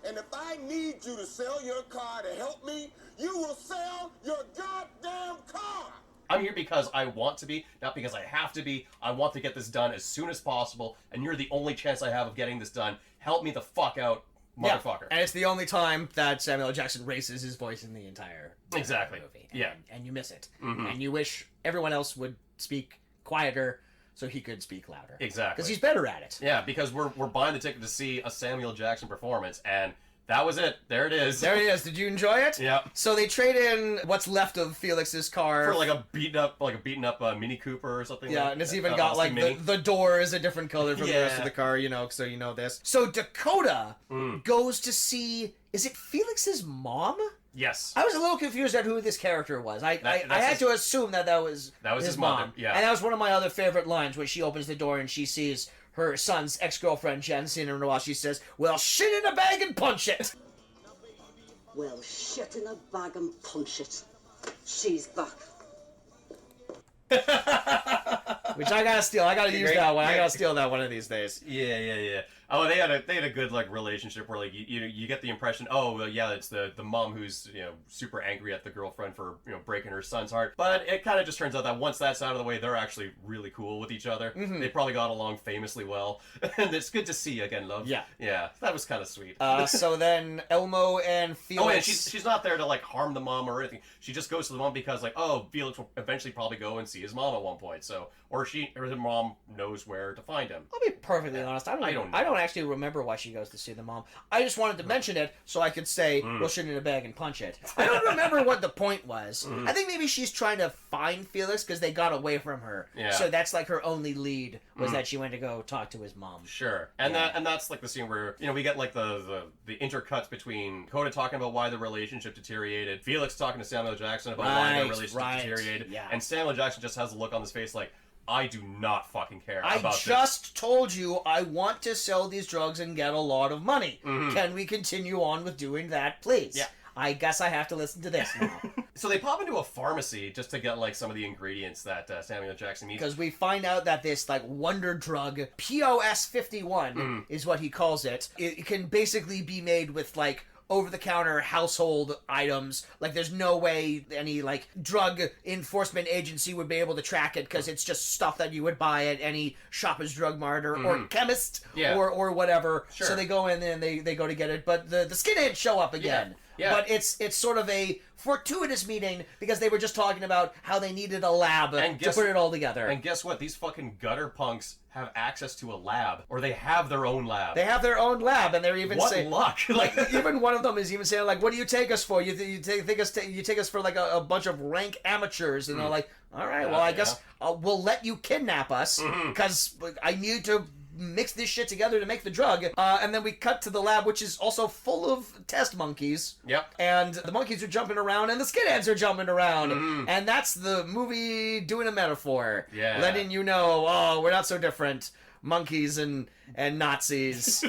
And if I need you to sell your car to help me, you will sell your goddamn car. I'm here because I want to be, not because I have to be. I want to get this done as soon as possible, and you're the only chance I have of getting this done. Help me the fuck out, motherfucker. And it's the only time that Samuel L. Jackson raises his voice in the entire movie. And you miss it. Mm-hmm. And you wish everyone else would speak quieter so he could speak louder. Exactly. Because he's better at it. Yeah, because we're buying the ticket to see a Samuel Jackson performance, and that was it. There it is. There it is. Did you enjoy it? Yeah. So they trade in what's left of Felix's car for like a beaten up Mini Cooper or something. Yeah, and it's even got like the door is a different color from the rest of the car, you know, so you know this. So Dakota goes to see, is it Felix's mom? Yes. I was a little confused at who this character was. I had to assume that was his mom. Mother. Yeah. And that was one of my other favorite lines when she opens the door and she sees her son's ex-girlfriend, Jen, seen her in a while. She says, well, shit in a bag and punch it. Well, shit in a bag and punch it. She's back. Which I gotta steal. I gotta use that one. I gotta steal that one of these days. Yeah. Oh, they had a good like relationship where like you get the impression, oh well, yeah, it's the mom who's, you know, super angry at the girlfriend for, you know, breaking her son's heart. But it kind of just turns out that once that's out of the way, they're actually really cool with each other. Mm-hmm. They probably got along famously well, and it's good to see again, love. Yeah, that was kind of sweet. So then Elmo and Felix. Oh, and she's not there to like harm the mom or anything. She just goes to the mom because like, oh, Felix will eventually probably go and see his mom at one point. So or his mom knows where to find him. I'll be perfectly honest. I don't actually remember why she goes to see the mom. I just wanted to mention it so I could say, well, shit in a bag and punch it. I don't remember what the point was. I think maybe she's trying to find Felix because they got away from her. Yeah. So that's like her only lead was that she went to go talk to his mom. Sure. And that's like the scene where, you know, we get like the intercuts between Coda talking about why the relationship deteriorated, Felix talking to Samuel Jackson about why their relationship deteriorated, and Samuel Jackson just has a look on his face like, I do not fucking care about this. I just told you I want to sell these drugs and get a lot of money. Mm-hmm. Can we continue on with doing that, please? Yeah. I guess I have to listen to this now. So they pop into a pharmacy just to get like some of the ingredients that Samuel Jackson needs. Because we find out that this like wonder drug, POS 51 is what he calls it. It can basically be made with like over-the-counter household items. Like, there's no way any, like, drug enforcement agency would be able to track it because it's just stuff that you would buy at any Shoppers Drug Mart or chemist or whatever. Sure. So they go in and they go to get it. But the skinheads show up again. Yeah. But it's sort of a fortuitous meeting because they were just talking about how they needed a lab to put it all together. And guess what? These fucking gutter punks have access to a lab, or they have their own lab. They have their own lab, and they're even saying, luck! Like even one of them is even saying, like, "What do you take us for? You take us for like a bunch of rank amateurs?" And they're like, "All right, well, I guess we'll let you kidnap us because I need to mix this shit together to make the drug." And then we cut to the lab, which is also full of test monkeys. Yep. And the monkeys are jumping around, and the skinheads are jumping around. And that's the movie doing a metaphor. Yeah. Letting you know, oh, we're not so different. Monkeys and Nazis.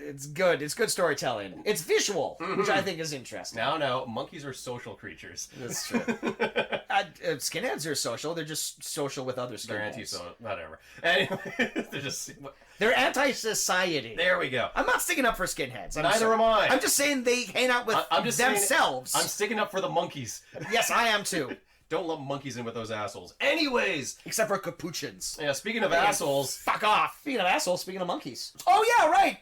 It's good. It's good storytelling. It's visual, which I think is interesting. No, monkeys are social creatures. That's true. Skinheads are social. They're just social with other skinheads. They're anti-social. Whatever. Anyway, they're anti-society. There we go. I'm not sticking up for skinheads. Neither am I. I'm just saying they hang out with themselves. I'm sticking up for the monkeys. Yes, I am too. Don't lump monkeys in with those assholes. Anyways. Except for capuchins. Yeah, speaking of assholes. Fuck off. Speaking of assholes, speaking of monkeys. Oh yeah, right.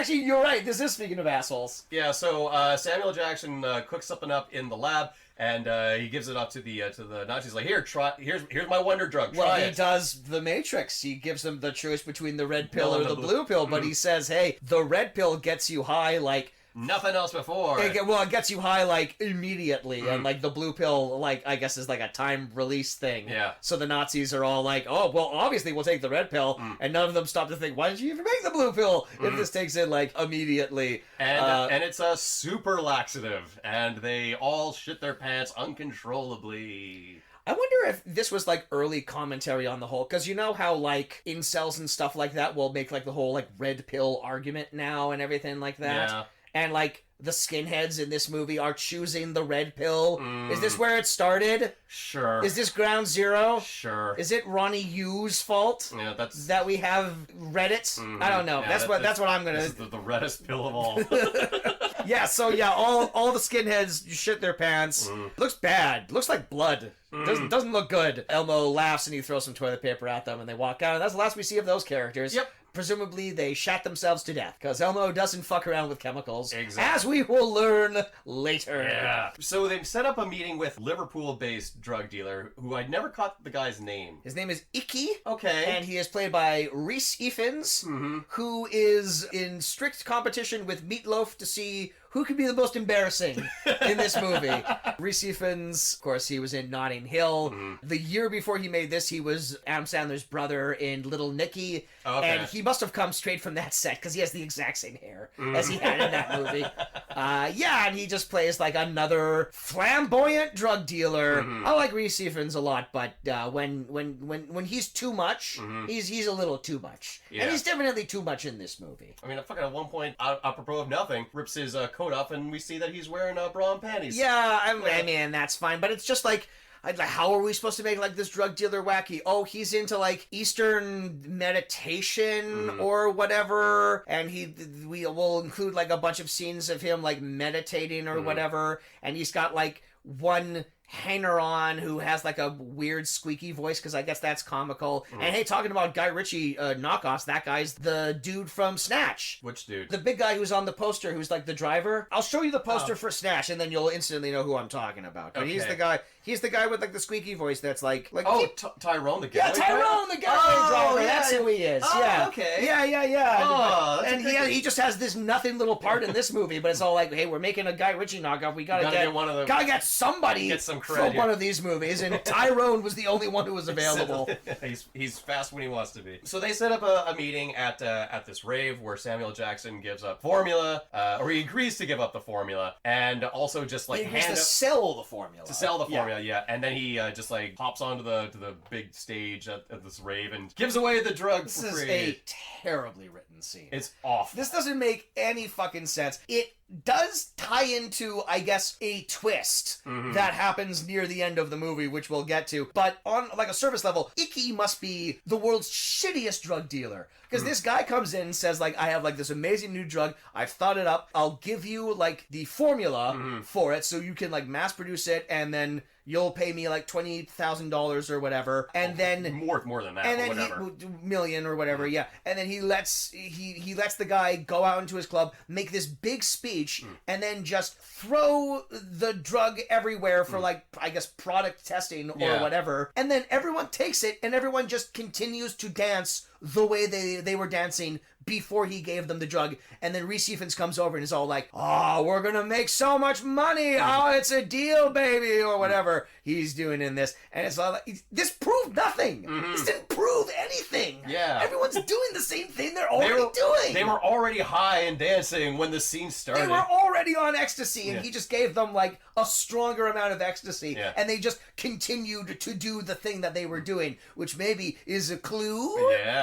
You're right. This is speaking of assholes. Yeah, so Samuel Jackson cooks something up in the lab, and he gives it up to the Nazis. Like, here's my wonder drug. Try he it. does the Matrix. He gives them the choice between the red pill or the blue pill, but he says, hey, the red pill gets you high like nothing else before. It gets you high, like, immediately, and, like, the blue pill, like, I guess is, like, a time release thing. Yeah. So the Nazis are all like, oh, well, obviously we'll take the red pill, and none of them stop to think, why did you even make the blue pill if this takes it, like, immediately? And it's a super laxative, and they all shit their pants uncontrollably. I wonder if this was, like, early commentary on the whole, because you know how, like, incels and stuff like that will make, like, the whole, like, red pill argument now and everything like that? Yeah. And, like, the skinheads in this movie are choosing the red pill. Is this where it started? Sure. Is this ground zero? Sure. Is it Ronnie Yu's fault? Yeah, that's... that we have Reddit? I don't know. Yeah, that's what I'm gonna... This is the reddest pill of all. Yeah, so yeah, all the skinheads shit their pants. Looks bad. Looks like blood. Doesn't look good. Elmo laughs and he throws some toilet paper at them and they walk out. And that's the last we see of those characters. Yep. Presumably they shat themselves to death because Elmo doesn't fuck around with chemicals. Exactly. As we will learn later. Yeah. So they've set up a meeting with Liverpool-based drug dealer who I'd never caught the guy's name. His name is Icky. Okay. And he is played by Rhys Ifans, who is in strict competition with Meatloaf to see who could be the most embarrassing in this movie. Rhys Ifans, of course, he was in Notting Hill. The year before he made this, he was Adam Sandler's brother in Little Nicky. Okay. And he must have come straight from that set, because he has the exact same hair as he had in that movie. Yeah, and he just plays like another flamboyant drug dealer. I like Rhys Ifans a lot, but when he's too much, he's a little too much. Yeah. And he's definitely too much in this movie. I mean, fucking at one point, apropos of nothing, rips his coat up and we see that he's wearing bra and panties. Yeah, I mean, that's fine, but it's just like, how are we supposed to make like this drug dealer wacky? Oh, he's into like Eastern meditation or whatever, and we will include like a bunch of scenes of him like meditating or whatever, and he's got like one hanger-on who has like a weird squeaky voice because I guess that's comical. And hey, talking about Guy Ritchie knockoffs, that guy's the dude from Snatch. Which dude? The big guy who's on the poster, who's like the driver. I'll show you the poster for Snatch, and then you'll instantly know who I'm talking about. But he's the guy. He's the guy with like the squeaky voice. That's like Tyrone the getaway driver. Tyrone the getaway driver. Yeah, that's who he is. Oh, yeah. Okay. Yeah. Oh, and he just has this nothing little part in this movie, but it's all like, hey, we're making a Guy Ritchie knockoff. We gotta get one of them. Gotta get somebody get some credit from one of these movies, and Tyrone was the only one who was available. He's fast when he wants to be. So they set up a meeting at this rave where Samuel Jackson gives up formula, or he agrees to give up the formula, and also just like sell the formula. To sell the formula, yeah. And then he just like hops onto the big stage at this rave and gives away the drug for free. This is a terribly written scene. It's awful. This doesn't make any fucking sense. It does tie into, I guess, a twist that happens near the end of the movie, which we'll get to. But on like a surface level, Icky must be the world's shittiest drug dealer. Because this guy comes in and says, like, I have like this amazing new drug. I've thought it up. I'll give you like the formula for it so you can like mass produce it, and then you'll pay me like $20,000 or whatever, and then more than that, and then whatever. million or whatever, yeah. And then he lets the guy go out into his club, make this big speech, and then just throw the drug everywhere for like, I guess, product testing or whatever. And then everyone takes it, and everyone just continues to dance the way they were dancing before he gave them the drug. And then Reese Ifans comes over and is all like, oh, we're gonna make so much money, oh, it's a deal, baby, or whatever he's doing in this. And it's all like, this proved nothing. This didn't prove anything. Yeah. Everyone's doing the same thing they're already doing. They were already high and dancing when the scene started. They were already on ecstasy, and he just gave them like a stronger amount of ecstasy, and they just continued to do the thing that they were doing, which maybe is a clue,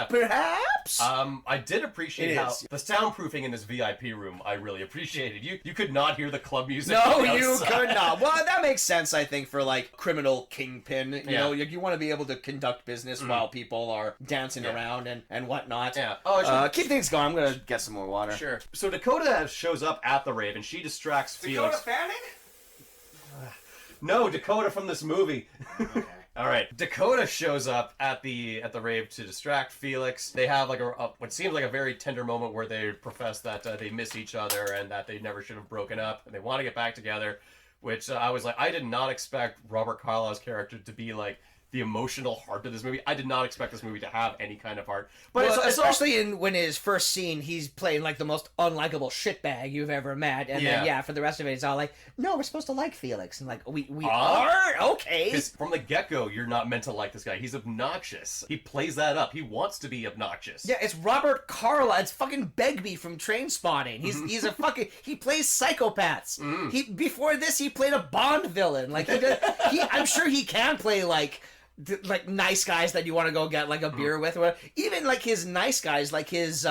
perhaps. I did appreciate how the soundproofing in this VIP room. I really appreciated. You could not hear the club music. No, you could not. Well, that makes sense, I think, for like criminal kingpin. You know, you want to be able to conduct business while people are dancing around and whatnot. Yeah. Oh, keep things going. I'm gonna get some more water. Sure. So Dakota shows up at the rave and she distracts Felix. Dakota Fanning? No, Dakota from this movie. Okay. All right. Dakota shows up at the rave to distract Felix. They have like a what seems like a very tender moment where they profess that they miss each other and that they never should have broken up and they want to get back together. Which I was like, I did not expect Robert Carlyle's character to be like the emotional heart of this movie. I did not expect this movie to have any kind of heart. But well, especially when his first scene, he's playing like the most unlikable shitbag you've ever met. And then, for the rest of it, it's all like, no, we're supposed to like Felix. And like, we are? Okay. Because from the get-go, you're not meant to like this guy. He's obnoxious. He plays that up. He wants to be obnoxious. Yeah, it's Robert Carlyle. It's fucking Begbie from Trainspotting. He's a fucking... He plays psychopaths. Before this, he played a Bond villain. Like, I'm sure he can play like nice guys that you want to go get like a beer with, or whatever. Even like his nice guys, like his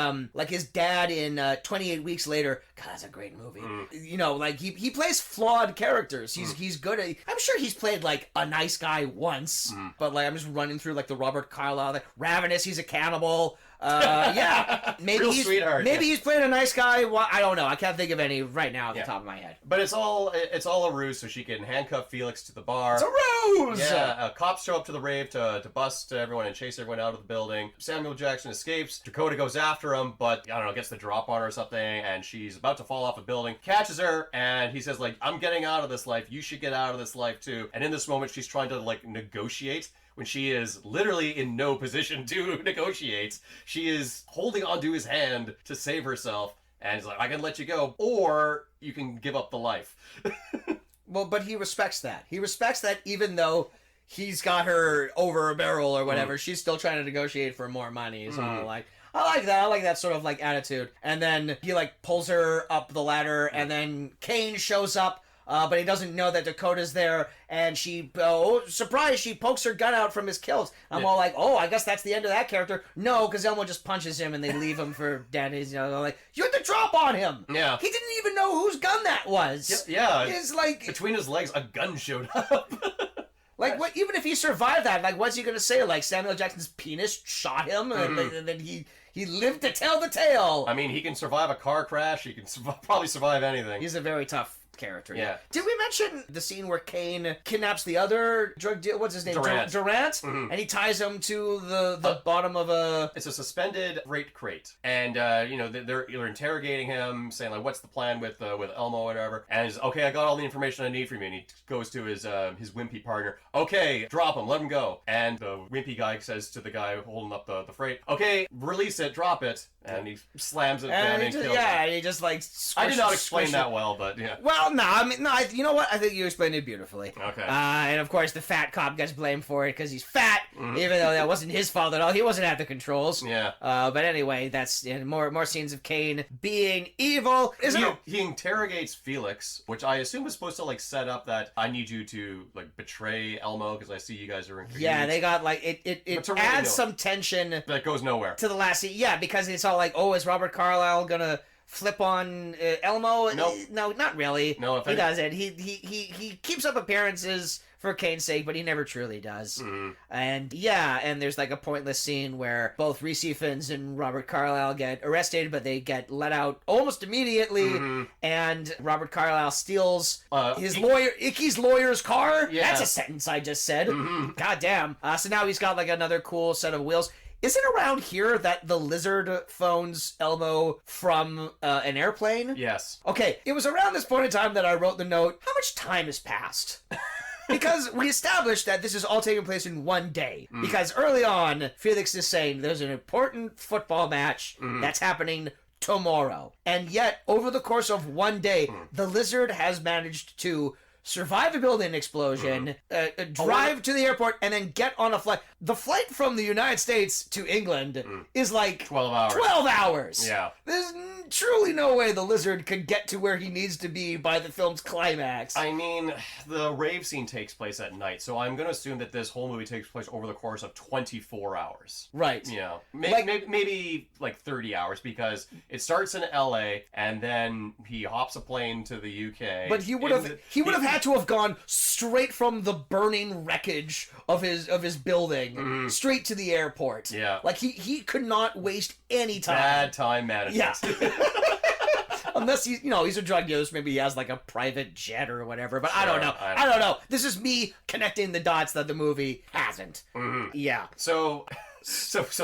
dad in 28 Weeks Later. God, that's a great movie. You know, like he plays flawed characters. He's good at. I'm sure he's played like a nice guy once, but like I'm just running through like the Robert Carlyle, like Ravenous. He's a cannibal. Maybe Real he's sweetheart. Maybe he's playing a nice guy. I don't know. I can't think of any right now at the top of my head. But it's all a ruse so she can handcuff Felix to the bar. It's a ruse. Yeah, cops show up to the rave to bust everyone and chase everyone out of the building. Samuel Jackson escapes. Dakota goes after him, but I don't know, gets the drop on her or something, and she's about to fall off a building. Catches her, and he says like, "I'm getting out of this life. You should get out of this life too." And in this moment, she's trying to like negotiate. When she is literally in no position to negotiate. She is holding onto his hand to save herself, and he's like, I can let you go, or you can give up the life. Well, but he respects that. He respects that even though he's got her over a barrel or whatever, she's still trying to negotiate for more money. So like, I like that. I like that sort of like attitude. And then he like pulls her up the ladder, and then Kane shows up. But he doesn't know that Dakota's there, and she, surprise, she pokes her gun out from his kilts. I'm all like, oh, I guess that's the end of that character. No, because Elmo just punches him, and they leave him for dead. He's, you know, like, you had to drop on him. Yeah. He didn't even know whose gun that was. Yeah. It's like... Between his legs, a gun showed up. Like, what? Even if he survived that, like, what's he gonna say? Like, Samuel Jackson's penis shot him, and then he lived to tell the tale. I mean, he can survive a car crash. He can probably survive anything. He's a very tough character. Yeah. Did we mention the scene where Kane kidnaps the other drug dealer? What's his name? Durant. And he ties him to the bottom of a... It's a suspended freight crate. And, you know, they're interrogating him, saying, like, what's the plan with Elmo or whatever. And he's, okay, I got all the information I need from you. And he goes to his wimpy partner. Okay, drop him, let him go. And the wimpy guy says to the guy holding up the freight, okay, release it, drop it. And he slams it down and kills him. Yeah, and he just, like, I did not explain that well, but, yeah. Well, no, I mean, no, you know what? I think you explained it beautifully. Okay. And of course, the fat cop gets blamed for it because he's fat, even though that wasn't his fault at all. He wasn't at the controls. Yeah. But anyway, that's more scenes of Kane being evil. He interrogates Felix, which I assume is supposed to like set up that I need you to like betray Elmo because I see you guys are in cahoots. Yeah, they got like it adds some tension that goes nowhere to the last scene. Yeah, because it's all like, oh, is Robert Carlyle gonna flip on Elmo? Nope. No, not really. No, he doesn't. He keeps up appearances for Kane's sake, but he never truly does. And yeah, and there's like a pointless scene where both Reese Ifans and Robert Carlyle get arrested, but they get let out almost immediately, and Robert Carlyle steals his lawyer, Icky's lawyer's car. Yeah. That's a sentence I just said. God damn. So now he's got like another cool set of wheels. Is it around here that the lizard phones Elmo from an airplane? Yes. Okay, it was around this point in time that I wrote the note, how much time has passed? Because we established that this is all taking place in one day. Because early on, Felix is saying there's an important football match that's happening tomorrow. And yet, over the course of one day, the lizard has managed to survive a building explosion, drive to the airport, and then get on a flight. The flight from the United States to England is like 12 hours. 12 hours. Yeah. There's truly no way the lizard could get to where he needs to be by the film's climax. I mean, the rave scene takes place at night, so I'm going to assume that this whole movie takes place over the course of 24 hours. Right. You know, maybe like 30 hours, because it starts in LA, and then he hops a plane to the UK. But he would have had to have gone straight from the burning wreckage of his building straight to the airport. Yeah. Like he could not waste any time. Bad time management. Yeah. Unless he's a drug dealer, so maybe he has like a private jet or whatever. But I don't know. I don't know. This is me connecting the dots that the movie hasn't. Yeah. So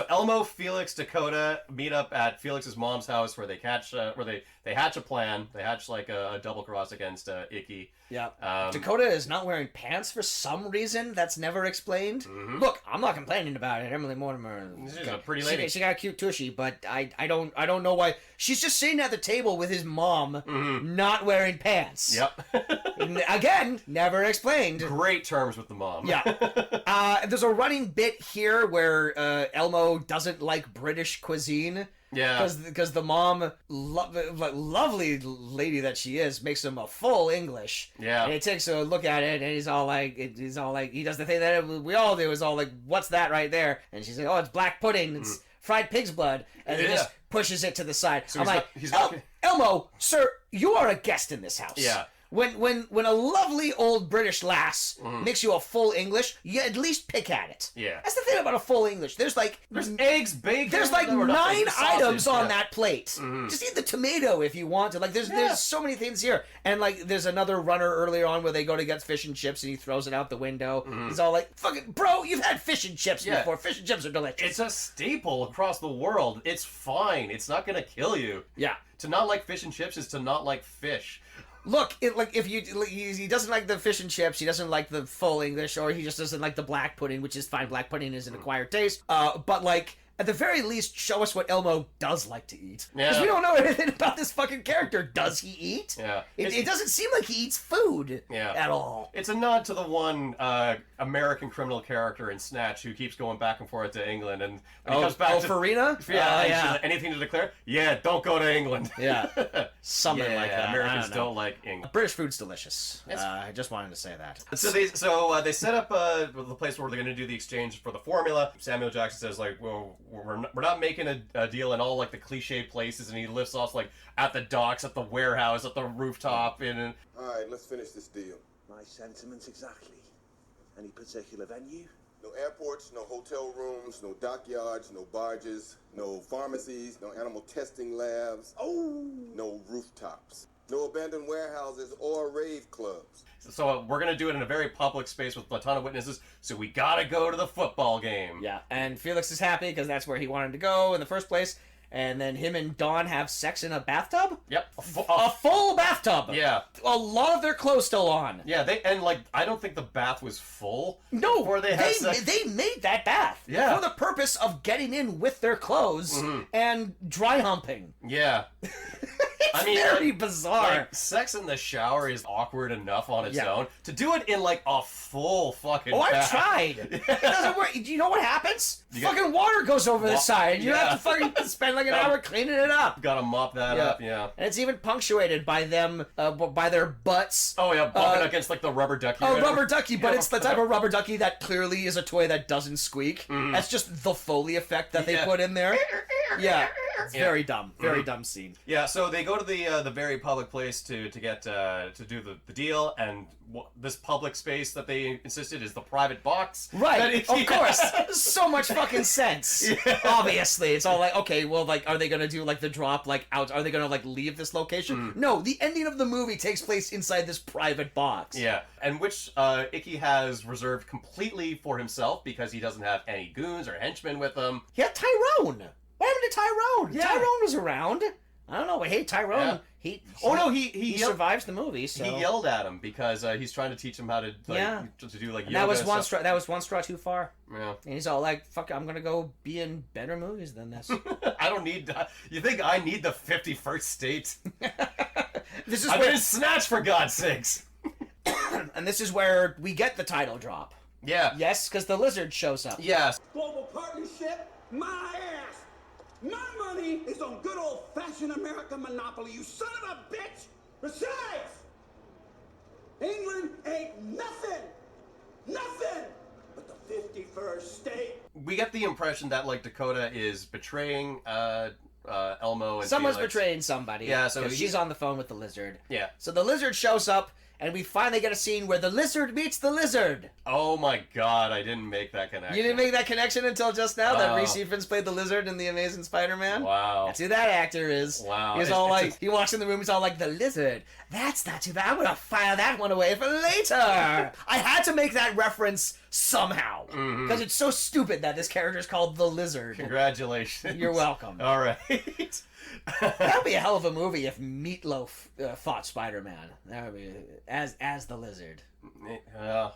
Elmo, Felix, Dakota meet up at Felix's mom's house, where they hatch a plan. They hatch like a double cross against Icky. Yeah. Dakota is not wearing pants for some reason that's never explained. Look, I'm not complaining about it. Emily Mortimer, She's a pretty lady. She got a cute tushy, but I don't know why. She's just sitting at the table with his mom, not wearing pants. Yep. Again, never explained. Great terms with the mom. Yeah. There's a running bit here where Elmo doesn't like British cuisine. Yeah. Because the mom, lovely lady that she is, makes him a full English. Yeah. And he takes a look at it, and he's all like, he does the thing that we all do, is all like, what's that right there? And she's like, oh, it's black pudding. It's fried pig's blood. And he just pushes it to the side. So I'm like, not... Elmo, sir, you are a guest in this house. Yeah. When a lovely old British lass makes you a full English, you at least pick at it. Yeah. That's the thing about a full English. There's eggs, bacon. There's like 9 items on that plate. Mm-hmm. Just eat the tomato if you want to. Like there's so many things here. And like there's another runner earlier on where they go to get fish and chips and he throws it out the window. He's all like, "Fucking bro, you've had fish and chips before. Fish and chips are delicious." It's a staple across the world. It's fine. It's not gonna kill you. Yeah. To not like fish and chips is to not like fish. Look, he doesn't like the fish and chips, he doesn't like the full English, or he just doesn't like the black pudding, which is fine. Black pudding is an acquired taste. But like, at the very least, show us what Elmo does like to eat. Because we don't know anything about this fucking character. Does he eat? Yeah. It doesn't seem like he eats food at all. It's a nod to the one American criminal character in Snatch who keeps going back and forth to England, and when he comes back to Farina? Yeah. Anything to declare? Yeah, don't go to England. Yeah. Something like that. Americans don't like England. British food's delicious. I just wanted to say that. So they set up the place where they're going to do the exchange for the formula. Samuel Jackson says, like, well, we're not making a deal in all like the cliche places, and he lifts off like at the docks, at the warehouse, at the rooftop. And all right, let's finish this deal. My sentiments exactly. Any particular venue? No airports, no hotel rooms, no dockyards, no barges, no pharmacies, no animal testing labs. No rooftops. No abandoned warehouses or rave clubs. So we're going to do it in a very public space with a ton of witnesses, so we got to go to the football game. Yeah, and Felix is happy because that's where he wanted to go in the first place. And then him and Dawn have sex in a bathtub? Yep. A full bathtub! Yeah. A lot of their clothes still on. Yeah, I don't think the bath was full. No, before they had sex. They made that bath for the purpose of getting in with their clothes and dry humping. Yeah. It's very bizarre. Like, sex in the shower is awkward enough on its own. To do it in like a full fucking bath. I tried. It doesn't work. Do you know what happens? Fucking water goes over the side. You have to fucking spend like an hour cleaning it up. Gotta mop that up, yeah. And it's even punctuated by them, by their butts. Oh yeah, bumping against like the rubber ducky. Oh, rubber ducky, but it's the type of rubber ducky that clearly is a toy that doesn't squeak. That's just the Foley effect that they put in there. Yeah. It's very dumb. Very dumb scene. Yeah, so they go to the very public place to get to do the deal, and this public space that they insisted is the private box. Right, of course. So much fucking sense. Yeah. Obviously, it's all like, okay, well, like, are they gonna do like the drop like out? Are they gonna like leave this location? No, the ending of the movie takes place inside this private box. Yeah, and which Icky has reserved completely for himself because he doesn't have any goons or henchmen with him. Yeah, Tyrone. What happened to Tyrone? Yeah. Tyrone was around. I don't know, but hey, Tyrone, he survives the movie. So he yelled at him because he's trying to teach him how to to do like yoga. That was one straw. That was one straw too far. Yeah, and he's all like, "Fuck, I'm gonna go be in better movies than this." I don't need. You think I need the 51st state? This is I've been snatched for God's sakes. And this is where we get the title drop. Yeah. Yes, because the lizard shows up. Yes. Global partnership? My ass! My money is on good old-fashioned American monopoly, you son of a bitch! Besides, England ain't nothing! Nothing! But the 51st state. We get the impression that like Dakota is betraying Elmo and Someone's Felix. Betraying somebody. Yeah, so she's on the phone with the lizard. Yeah. So the lizard shows up, and we finally get a scene where the lizard meets the lizard. Oh my God, I didn't make that connection. You didn't make that connection until just now that Reese Ifans played the lizard in The Amazing Spider-Man? Wow. That's who that actor is. Wow. He's all like, he walks in the room, he's all like, the lizard. That's not too bad. I'm gonna file that one away for later. I had to make that reference somehow. Because it's so stupid that this character is called the lizard. Congratulations. You're welcome. All right. That'd be a hell of a movie if Meatloaf fought Spider-Man. That would be as the lizard. No,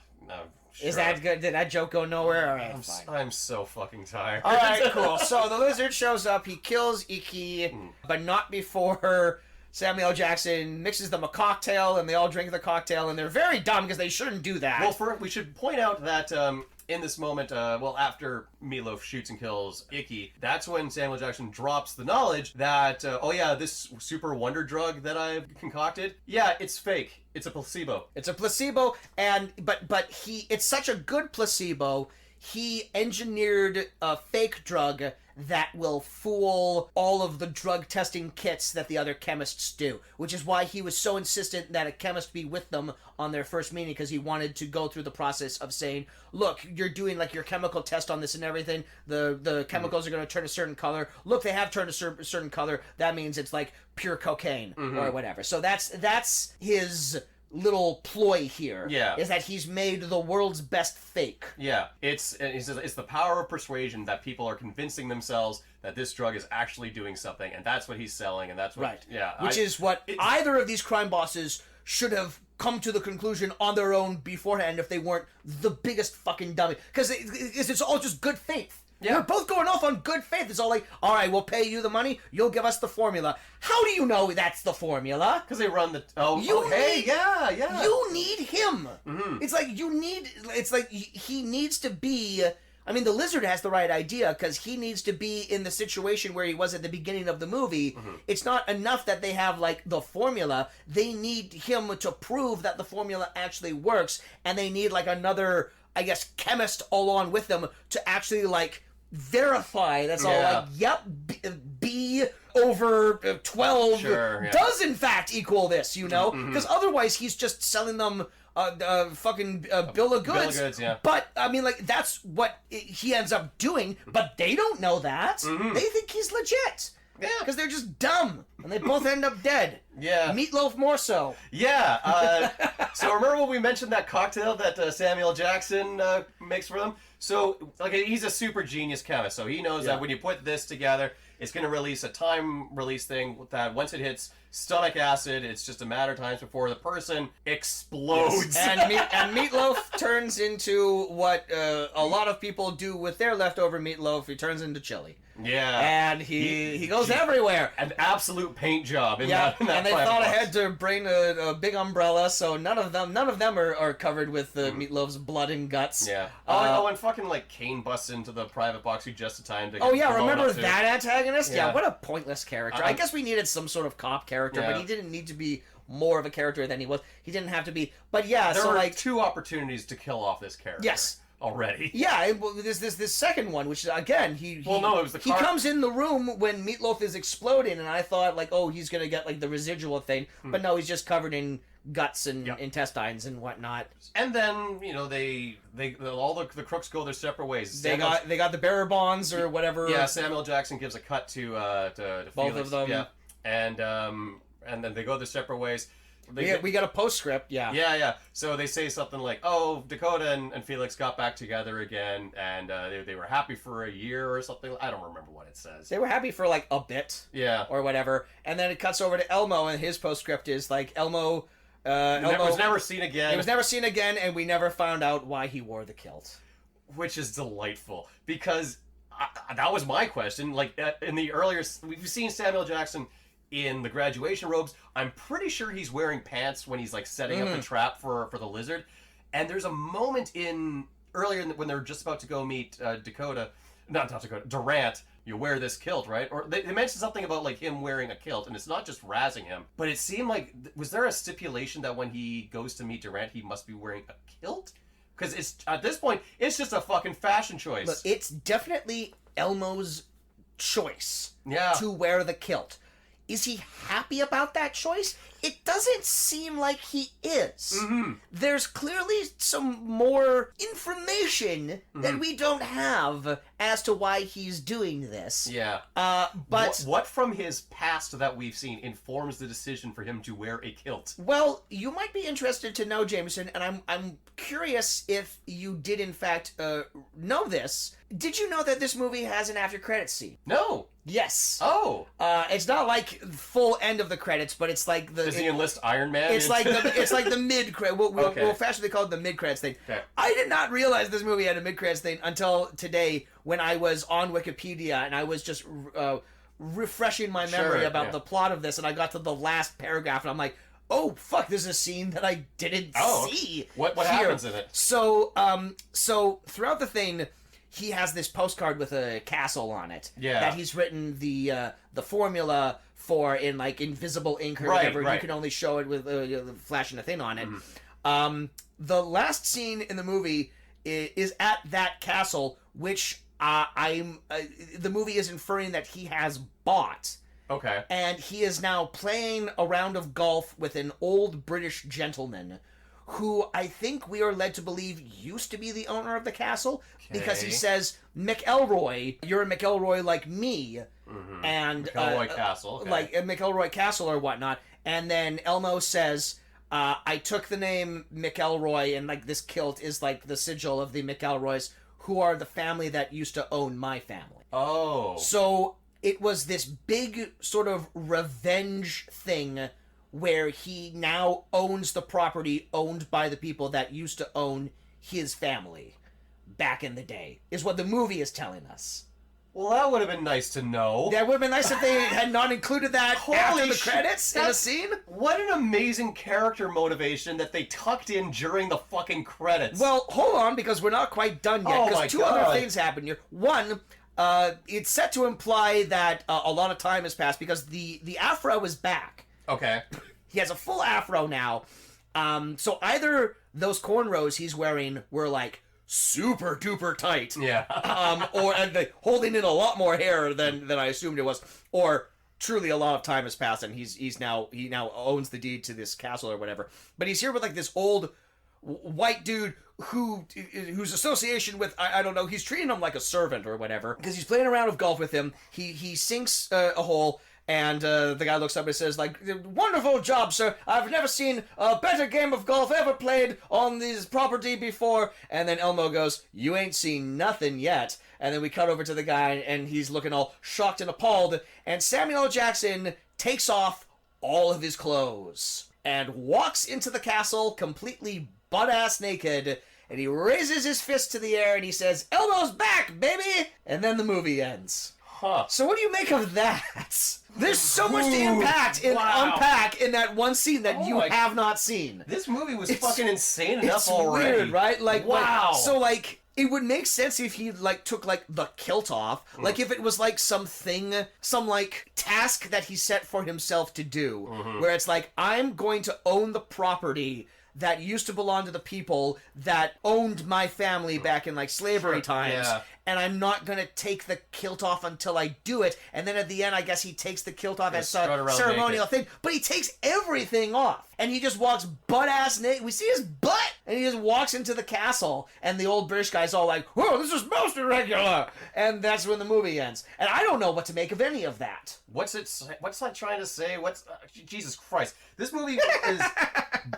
sure. Is that good? Did that joke go nowhere? All right, fine. I'm so fucking tired. All right, cool. So the lizard shows up. He kills Icky, but not before Samuel Jackson mixes them a cocktail, and they all drink the cocktail, and they're very dumb because they shouldn't do that. Well, we should point out that in this moment, after Meatloaf shoots and kills Icky, that's when Samuel Jackson drops the knowledge that, this super wonder drug that I've concocted, it's fake. It's a placebo. It's a placebo, but it's such a good placebo, he engineered a fake drug that will fool all of the drug testing kits that the other chemists do, which is why he was so insistent that a chemist be with them on their first meeting, because he wanted to go through the process of saying, look, you're doing like your chemical test on this and everything, the chemicals are going to turn a certain color, look, they have turned a certain color, that means it's like pure cocaine or whatever. So that's his little ploy here, is that he's made the world's best fake. Yeah, he says it's the power of persuasion that people are convincing themselves that this drug is actually doing something, and that's what he's selling, and that's what which is what either of these crime bosses should have come to the conclusion on their own beforehand if they weren't the biggest fucking dummy, because it's all just good faith. Yeah. We're both going off on good faith. It's all like, all right, we'll pay you the money, you'll give us the formula. How do you know that's the formula? Because they run the... You need him. Mm-hmm. It's like he needs to be... I mean, the lizard has the right idea, because he needs to be in the situation where he was at the beginning of the movie. Mm-hmm. It's not enough that they have, like, the formula. They need him to prove that the formula actually works, and they need, like, another, I guess, chemist along with them to actually, like, verify. That's all, like, yep, B over 12 does, in fact, equal this, you know? Because otherwise he's just selling them... fucking bill of goods. Bill of goods, yeah. But, I mean, like, that's what he ends up doing, but they don't know that. They think he's legit. Yeah. Because they're just dumb, and they both end up dead. Yeah. Meatloaf more so. Yeah. So remember when we mentioned that cocktail that Samuel Jackson makes for them? So, like, he's a super genius chemist, so he knows that when you put this together, it's going to release a time release thing that once it hits stomach acid, it's just a matter of time before the person explodes. Yes. And Meatloaf turns into what a lot of people do with their leftover meatloaf. He turns into chili. Yeah. And he goes everywhere. An absolute paint job in that and they thought box. ahead to bring a big umbrella, so none of them are covered with Meatloaf's blood and guts. Yeah. And fucking, like, Kane busts into the private box just in time to... remember that antagonist? Yeah, what a pointless character. I guess we needed some sort of cop character, but he didn't need to be more of a character than he was. He didn't have to be. But yeah, there were 2 opportunities to kill off this character. Yes. already. Yeah, well, there's this second one, which again he Well, no, it was the he car- comes in the room when Meatloaf is exploding, and I thought like, oh, he's gonna get like the residual thing, but no, he's just covered in guts and intestines and whatnot. And then they all the crooks go their separate ways. They got the bearer bonds or whatever. Yeah, Samuel Jackson gives a cut to both Felix. of them. Yeah, and then they go their separate ways. We got a postscript. Yeah. Yeah. So they say something like, "Oh, Dakota and Felix got back together again, and they were happy for a year or something." I don't remember what it says. They were happy for like a bit. Yeah. Or whatever, and then it cuts over to Elmo, and his postscript is like Elmo. Elmo was never seen again. He was never seen again, and we never found out why he wore the kilt. Which is delightful, because that was my question. Like, in the earlier... We've seen Samuel Jackson in the graduation robes. I'm pretty sure he's wearing pants when he's, like, setting up the trap for the lizard. And there's a moment earlier when they're just about to go meet Durant. You wear this kilt, right? Or they mentioned something about like him wearing a kilt, and it's not just razzing him. But it seemed like, was there a stipulation that when he goes to meet Durant, he must be wearing a kilt? Because it's at this point, it's just a fucking fashion choice. Look, it's definitely Elmo's choice Yeah. to wear the kilt. Is he happy about that choice? It doesn't seem like he is. Mm-hmm. There's clearly some more information that we don't have as to why he's doing this. Yeah. But what from his past that we've seen informs the decision for him to wear a kilt? well, you might be interested to know, Jameson, and I'm curious if you did in fact know this. Did you know that this movie has an after credits scene? No. Yes. Oh. It's not like full end of the credits, but it's like the. Does he enlist Iron Man? It's like the mid credit. We'll fashionably call it the mid credits thing. Okay. I did not realize this movie had a mid credits thing until today when I was on Wikipedia and I was just refreshing my memory about the plot of this, and I got to the last paragraph and I'm like, oh fuck, there's a scene that I didn't see. What here. happens in it? So throughout the thing, he has this postcard with a castle on it. Yeah. That he's written the formula for in like invisible ink or whatever. You can only show it with flashing a thing on it. The last scene in the movie is at that castle, which the movie is inferring that he has bought. Okay. And he is now playing a round of golf with an old British gentleman who I think we are led to believe used to be the owner of the castle, because he says, McElroy, you're a McElroy like me. And McElroy Castle. Okay. Like a McElroy Castle or whatnot. And then Elmo says, I took the name McElroy, and like this kilt is like the sigil of the McElroys, who are the family that used to own my family. Oh. So it was this big sort of revenge thing where he now owns the property owned by the people that used to own his family back in the day, is what the movie is telling us. Well, that would have been nice to know. That would have been nice if they had not included that after the credits in a scene. What an amazing character motivation that they tucked in during the fucking credits. Well, hold on, because we're not quite done yet, because two other things happen here. One, it's set to imply that a lot of time has passed, because the afro is back. Okay. He has a full afro now. So either those cornrows he's wearing were like super duper tight. Yeah. Or holding in a lot more hair than I assumed it was. Or truly a lot of time has passed and he now owns the deed to this castle or whatever. But he's here with like this old white dude whose association with I don't know, he's treating him like a servant or whatever, because he's playing a round of golf with him. He sinks a hole. And the guy looks up and says, like, wonderful job, sir. I've never seen a better game of golf ever played on this property before. And then Elmo goes, you ain't seen nothing yet. And then we cut over to the guy, and he's looking all shocked and appalled. And Samuel L. Jackson takes off all of his clothes and walks into the castle completely butt-ass naked. And he raises his fist to the air, and he says, Elmo's back, baby! And then the movie ends. Huh. So what do you make of that? There's so much to unpack in that one scene that you have not seen. This movie was fucking insane enough already. It's weird, right? Like, wow. So like, it would make sense if he like took like the kilt off. Like if it was like some like task that he set for himself to do, where it's like, I'm going to own the property that used to belong to the people that owned my family back in like slavery times, and I'm not gonna take the kilt off until I do it. And then at the end, I guess he takes the kilt off as a ceremonial thing, but he takes everything off, and he just walks butt-ass naked. We see his butt, and he just walks into the castle, and the old British guy's all like, "Whoa, this is most irregular," and that's when the movie ends. And I don't know what to make of any of that. What's that trying to say? Jesus Christ, this movie is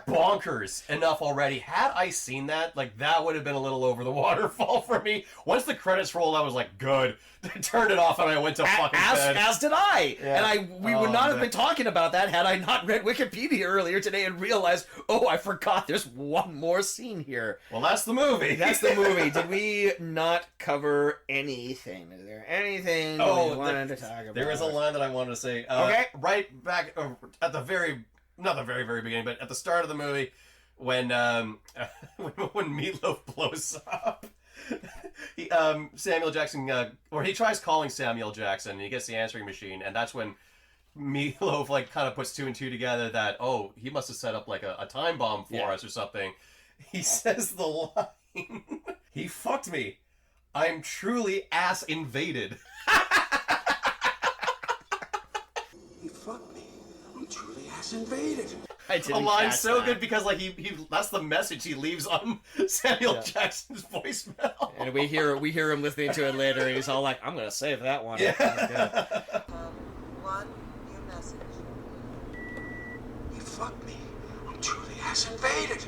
bonkers enough already. Had I seen that, like, that would have been a little over the waterfall for me. Once the credits rolled, I was like, good. Turned it off and I went to fucking bed. As did I. Yeah. And we would not have been talking about that had I not read Wikipedia earlier today and realized, oh, I forgot there's one more scene here. Well, that's the movie. That's the movie. Did we not cover anything? Is there anything we wanted to talk about? There is a line that I wanted to say. Okay. Right back at the very, not the very, very beginning, but at the start of the movie, when Meatloaf blows up. Samuel Jackson, or he tries calling Samuel Jackson, and he gets the answering machine, and that's when Meatloaf like kind of puts two and two together that, oh, he must have set up like a time bomb for us or something. He says the line, "He fucked me. I'm truly ass invaded." He fucked me. I'm truly ass invaded. A line so good because like he that's the message he leaves on Samuel Jackson's voicemail. And we hear him listening to it later, and he's all like, "I'm gonna save that one." Yeah. One new message. He fucked me. I'm truly ass invaded.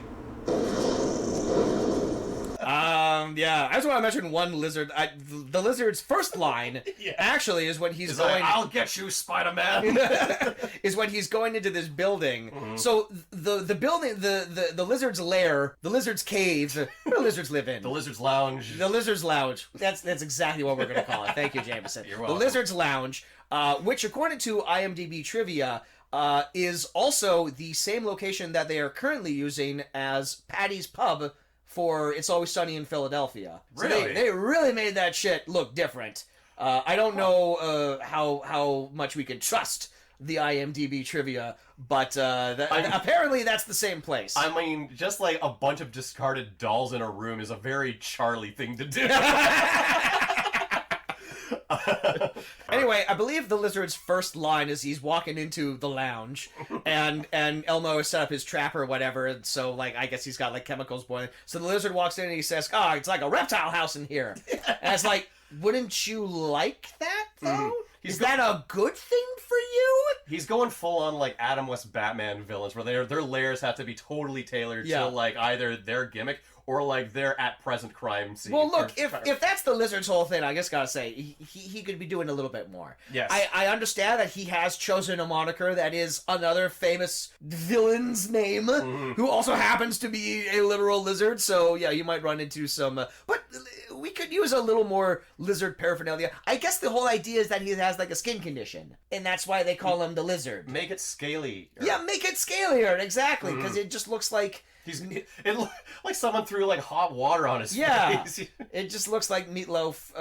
I just want to mention one lizard. The lizard's first line actually is when he's going. Like, "I'll get you, Spider-Man." Is when he's going into this building. Mm-hmm. So the building, the lizard's lair, the lizard's cave. Where do lizards live in? The lizard's lounge. The lizard's lounge. That's exactly what we're going to call it. Thank you, Jameson. You're welcome. The lizard's lounge, which according to IMDb trivia, is also the same location that they are currently using as Patty's Pub for It's Always Sunny in Philadelphia. So really? They really made that shit look different. I don't know how much we can trust the IMDb trivia, but apparently that's the same place. I mean, just like a bunch of discarded dolls in a room is a very Charlie thing to do. Anyway, I believe the lizard's first line is he's walking into the lounge, and Elmo has set up his trap or whatever, and so like I guess he's got like chemicals boiling. So the lizard walks in and he says, "Oh, it's like a reptile house in here." And it's like, wouldn't you like that though? Mm-hmm. Is that a good thing for you? He's going full on like Adam West Batman villains, where their lairs have to be totally tailored to like either their gimmick or like their at present crime scene. Well, look, if that's the lizard's whole thing, I just gotta say he could be doing a little bit more. Yes, I understand that he has chosen a moniker that is another famous villain's name, who also happens to be a literal lizard. So yeah, you might run into some, but we could use a little more lizard paraphernalia. I guess the whole idea is that he has like a skin condition, and that's why they call him the lizard. Make it scaly. Yeah, make it scalier, exactly, because it just looks like. Like someone threw like hot water on his face. It just looks like Meatloaf.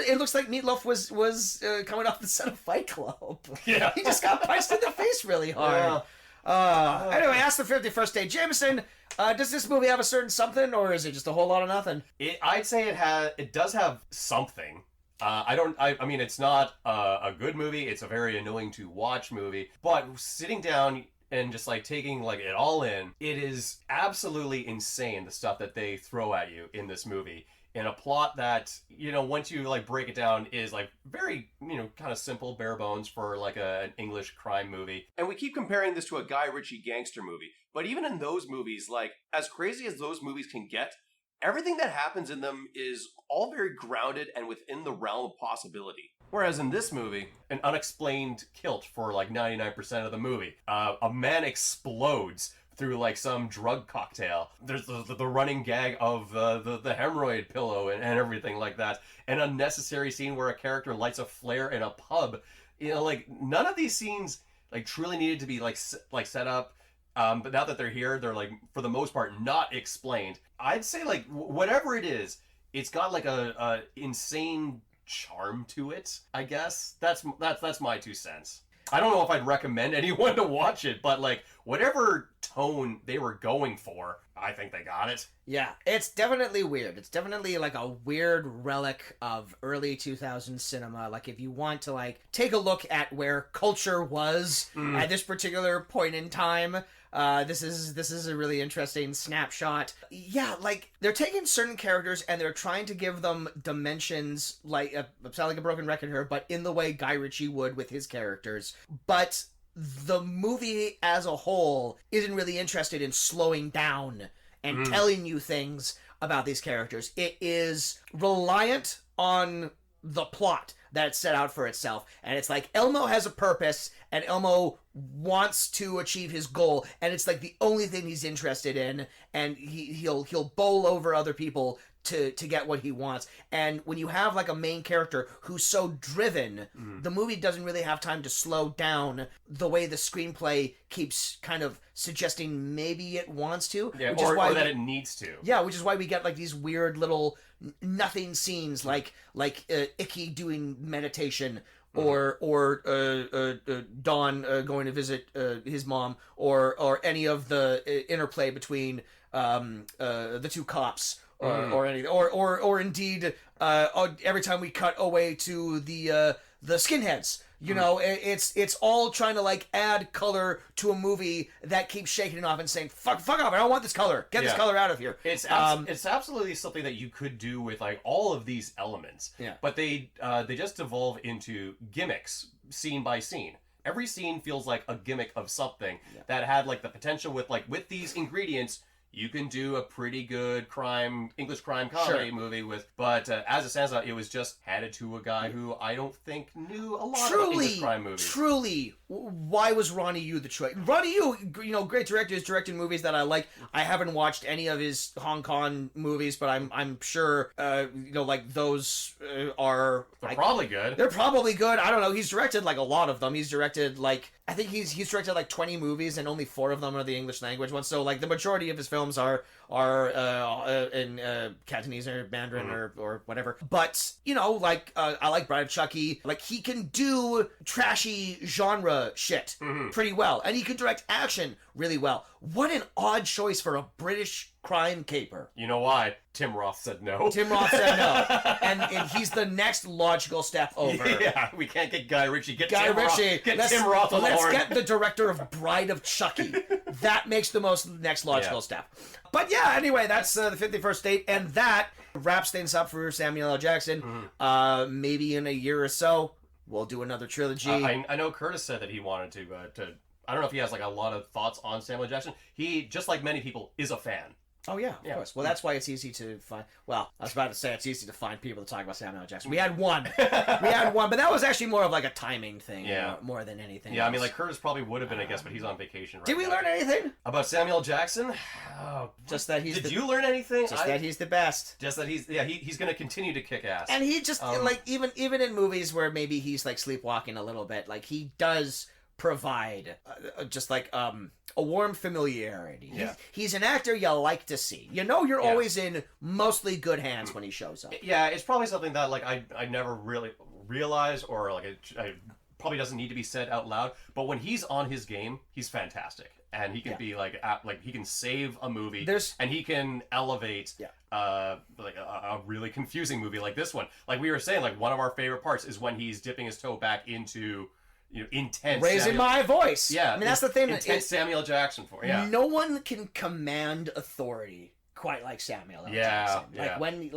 It looks like Meatloaf was coming off the set of Fight Club. Yeah, he just got punched in the face really hard. Anyway, ask the 51st Day, Jameson. Does this movie have a certain something, or is it just a whole lot of nothing? I'd say it does have something. I mean, it's not a good movie. It's a very annoying to watch movie. But sitting down and just like taking like it all in, it is absolutely insane the stuff that they throw at you in this movie, in a plot that, you know, once you like break it down, is like very, you know, kind of simple, bare bones for like an English crime movie. And we keep comparing this to a Guy Ritchie gangster movie, but even in those movies, like as crazy as those movies can get, everything that happens in them is all very grounded and within the realm of possibility. Whereas in this movie, an unexplained kilt for like 99% of the movie. A man explodes through like some drug cocktail. There's the running gag of the hemorrhoid pillow and everything like that. An unnecessary scene where a character lights a flare in a pub. You know, like none of these scenes like truly needed to be like set up. But now that they're here, they're like for the most part not explained. I'd say like whatever it is, it's got like a insane charm to it, I guess. That's my 2 cents. I don't know if I'd recommend anyone to watch it, but like whatever tone they were going for, I think they got it. Yeah, it's definitely weird. It's definitely like a weird relic of early 2000s cinema. Like if you want to like take a look at where culture was at this particular point in time, this is a really interesting snapshot. Yeah, like they're taking certain characters and they're trying to give them dimensions, like sound like a broken record here, but in the way Guy Ritchie would with his characters. But the movie as a whole isn't really interested in slowing down and telling you things about these characters. It is reliant on the plot that's set out for itself. And it's like Elmo has a purpose and Elmo wants to achieve his goal, and it's like the only thing he's interested in, and he'll bowl over other people to get what he wants. And when you have like a main character who's so driven, the movie doesn't really have time to slow down the way the screenplay keeps kind of suggesting maybe it wants to. Yeah, or that it needs to. Yeah, which is why we get like these weird little nothing scenes like Icky doing meditation, or Don going to visit his mom, or any of the interplay between the two cops, or anything, or indeed every time we cut away to the skinheads. You know, it's all trying to like add color to a movie that keeps shaking it off and saying fuck off, I don't want this color, get this color out of here. It's absolutely something that you could do with like all of these elements. Yeah. But they just devolve into gimmicks scene by scene. Every scene feels like a gimmick of something that had like the potential with these ingredients. You can do a pretty good English crime comedy movie with, but as it stands out, it was just handed to a guy who I don't think knew a lot about English crime movies. Truly, why was Ronnie Yu the choice? Ronnie Yu, great director, has directed movies that I like. I haven't watched any of his Hong Kong movies, but I'm sure, like those are... They're probably good. They're probably good. I don't know. He's directed like a lot of them. He's directed like... I think he's directed like 20 movies and only 4 of them are the English language ones. So like the majority of his films are in Cantonese or Mandarin or whatever. But I like Bride of Chucky. Like he can do trashy genre shit pretty well, and he can direct action really well. What an odd choice for a British crime caper. You know why? Tim Roth said no. Tim Roth said no. And he's the next logical step over. Yeah, we can't get Guy Ritchie. Get Tim Roth on the horn. Let's get the director of Bride of Chucky. That makes the next logical step. But yeah, anyway, that's the 51st Date, and that wraps things up for Samuel L. Jackson. Maybe in a year or so, we'll do another trilogy. I know Curtis said that he wanted to I don't know if he has like a lot of thoughts on Samuel L. Jackson. He, just like many people, is a fan. Oh, yeah, of course. Well, that's why it's easy to find... Well, I was about to say it's easy to find people to talk about Samuel L. Jackson. We had one. But that was actually more of like a timing thing more than anything else. I mean, like Curtis probably would have been, I guess, but he's on vacation right now. Did we learn anything? About Samuel L. Jackson? Just that he's Did you learn anything? Just that he's the best. Just that he's going to continue to kick ass. And he just, like, even in movies where maybe he's, like, sleepwalking a little bit, like, he does provide just like a warm familiarity. Yeah. He's an actor you like to see. You're always in mostly good hands when he shows up. Yeah, it's probably something that like I never really realized, or like I probably doesn't need to be said out loud. But when he's on his game, he's fantastic, and he can be like he can save a movie, and he can elevate like a really confusing movie like this one. Like we were saying, like one of our favorite parts is when he's dipping his toe back into intense raising my voice. Yeah, I mean that's the thing. Intense Samuel Jackson for no one can command authority quite like Samuel L. Jackson.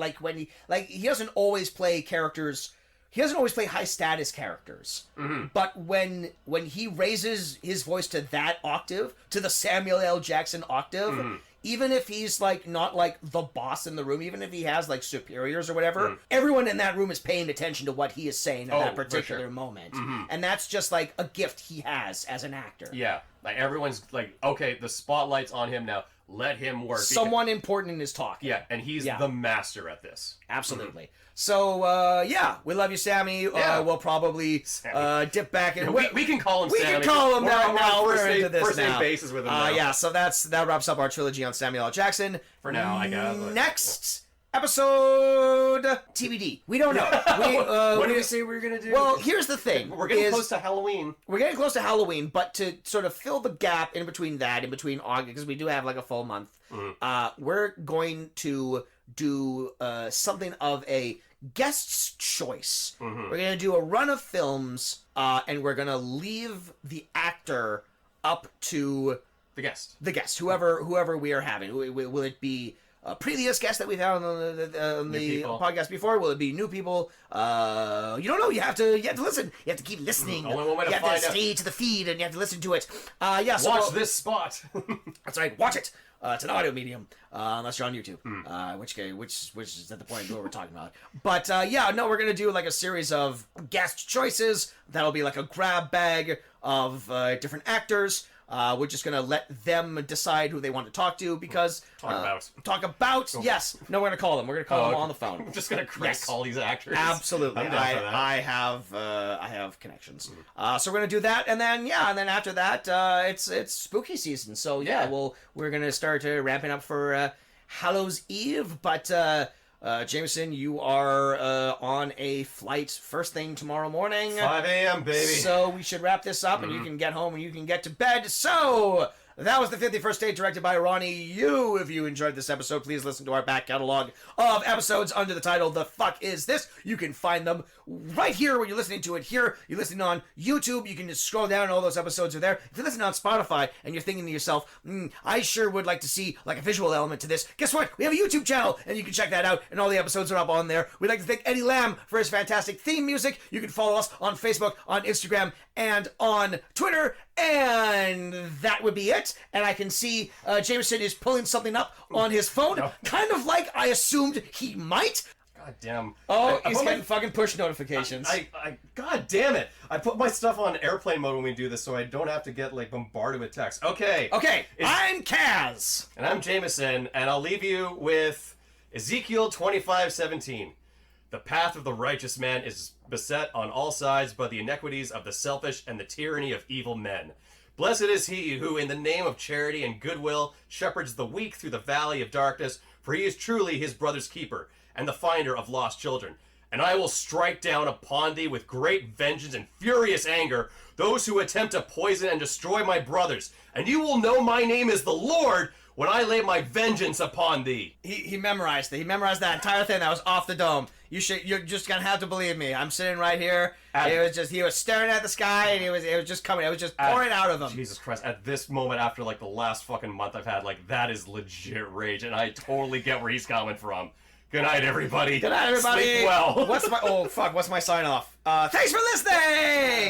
Like he doesn't always play characters. He doesn't always play high status characters. But when he raises his voice to that octave, to the Samuel L. Jackson octave. Even if he's like not like the boss in the room, even if he has like superiors or whatever, everyone in that room is paying attention to what he is saying at that particular moment. And that's just like a gift he has as an actor. Yeah. Like everyone's like, okay, the spotlight's on him now. Let him work. Someone important is talking. Yeah, and he's the master at this. Absolutely. So, we love you, Sammy. We'll probably dip back in. We can call him Sammy. We can call him that now. We're into this first now. name basis with him now. So that wraps up our trilogy on Samuel L. Jackson. For now, I guess. Next episode TBD. We don't know. What did we say we were going to do? Well, here's the thing. We're getting close to Halloween. We're getting close to Halloween, but to sort of fill the gap in between August, because we do have like a full month, we're going to do something of a guest's choice. We're going to do a run of films, and we're going to leave the actor up to the guest, whoever we are having. Will it be a previous guest that we've had on the podcast before? Will it be new people? You don't know. You have to listen. You have to keep listening. Only one way to you find have to out. stay to the feed, and you have to listen to it. So watch this spot. That's right. Watch it. It's an audio medium, unless you're on YouTube. Which is at the point of what we're talking about. But we're gonna do like a series of guest choices. That'll be like a grab bag of different actors. We're just gonna let them decide who they want to talk to because talk about. Yes. No, we're gonna call them. We're gonna call them on the phone. I'm just gonna call these actors. Absolutely. I have connections. So we're gonna do that, and then after that, it's spooky season. So we're gonna start ramping up for Hallows Eve, but. Jameson, you are on a flight first thing tomorrow morning. 5 a.m., baby. So we should wrap this up, and you can get home and you can get to bed. So that was The 51st Date, directed by Ronnie Yu. If you enjoyed this episode, please listen to our back catalog of episodes under the title The Fuck Is This? You can find them right here when you're listening to it here. You're listening on YouTube. You can just scroll down and all those episodes are there. If you're listening on Spotify and you're thinking to yourself, I sure would like to see like a visual element to this. Guess what? We have a YouTube channel and you can check that out and all the episodes are up on there. We'd like to thank Eddie Lamb for his fantastic theme music. You can follow us on Facebook, on Instagram, and on Twitter. And that would be it. And I can see Jameson is pulling something up on his phone, kind of like I assumed he might. God damn. Oh, he's getting fucking push notifications. God damn it. I put my stuff on airplane mode when we do this so I don't have to get like bombarded with text. Okay. I'm Kaz. And I'm Jameson, and I'll leave you with Ezekiel 25:17. The path of the righteous man is beset on all sides by the iniquities of the selfish and the tyranny of evil men. Blessed is he who, in the name of charity and goodwill, shepherds the weak through the valley of darkness, for he is truly his brother's keeper, and the finder of lost children. And I will strike down upon thee with great vengeance and furious anger those who attempt to poison and destroy my brothers. And you will know my name is the Lord when I lay my vengeance upon thee. He memorized it. He memorized that entire thing that was off the dome. You're just gonna have to believe me. I'm sitting right here. He was staring at the sky, and it was just coming. It was just pouring out of him. Jesus Christ! At this moment, after like the last fucking month I've had, like that is legit rage, and I totally get where he's coming from. Good night, everybody. Good night, everybody. Sleep well. What's my sign off? Thanks for listening.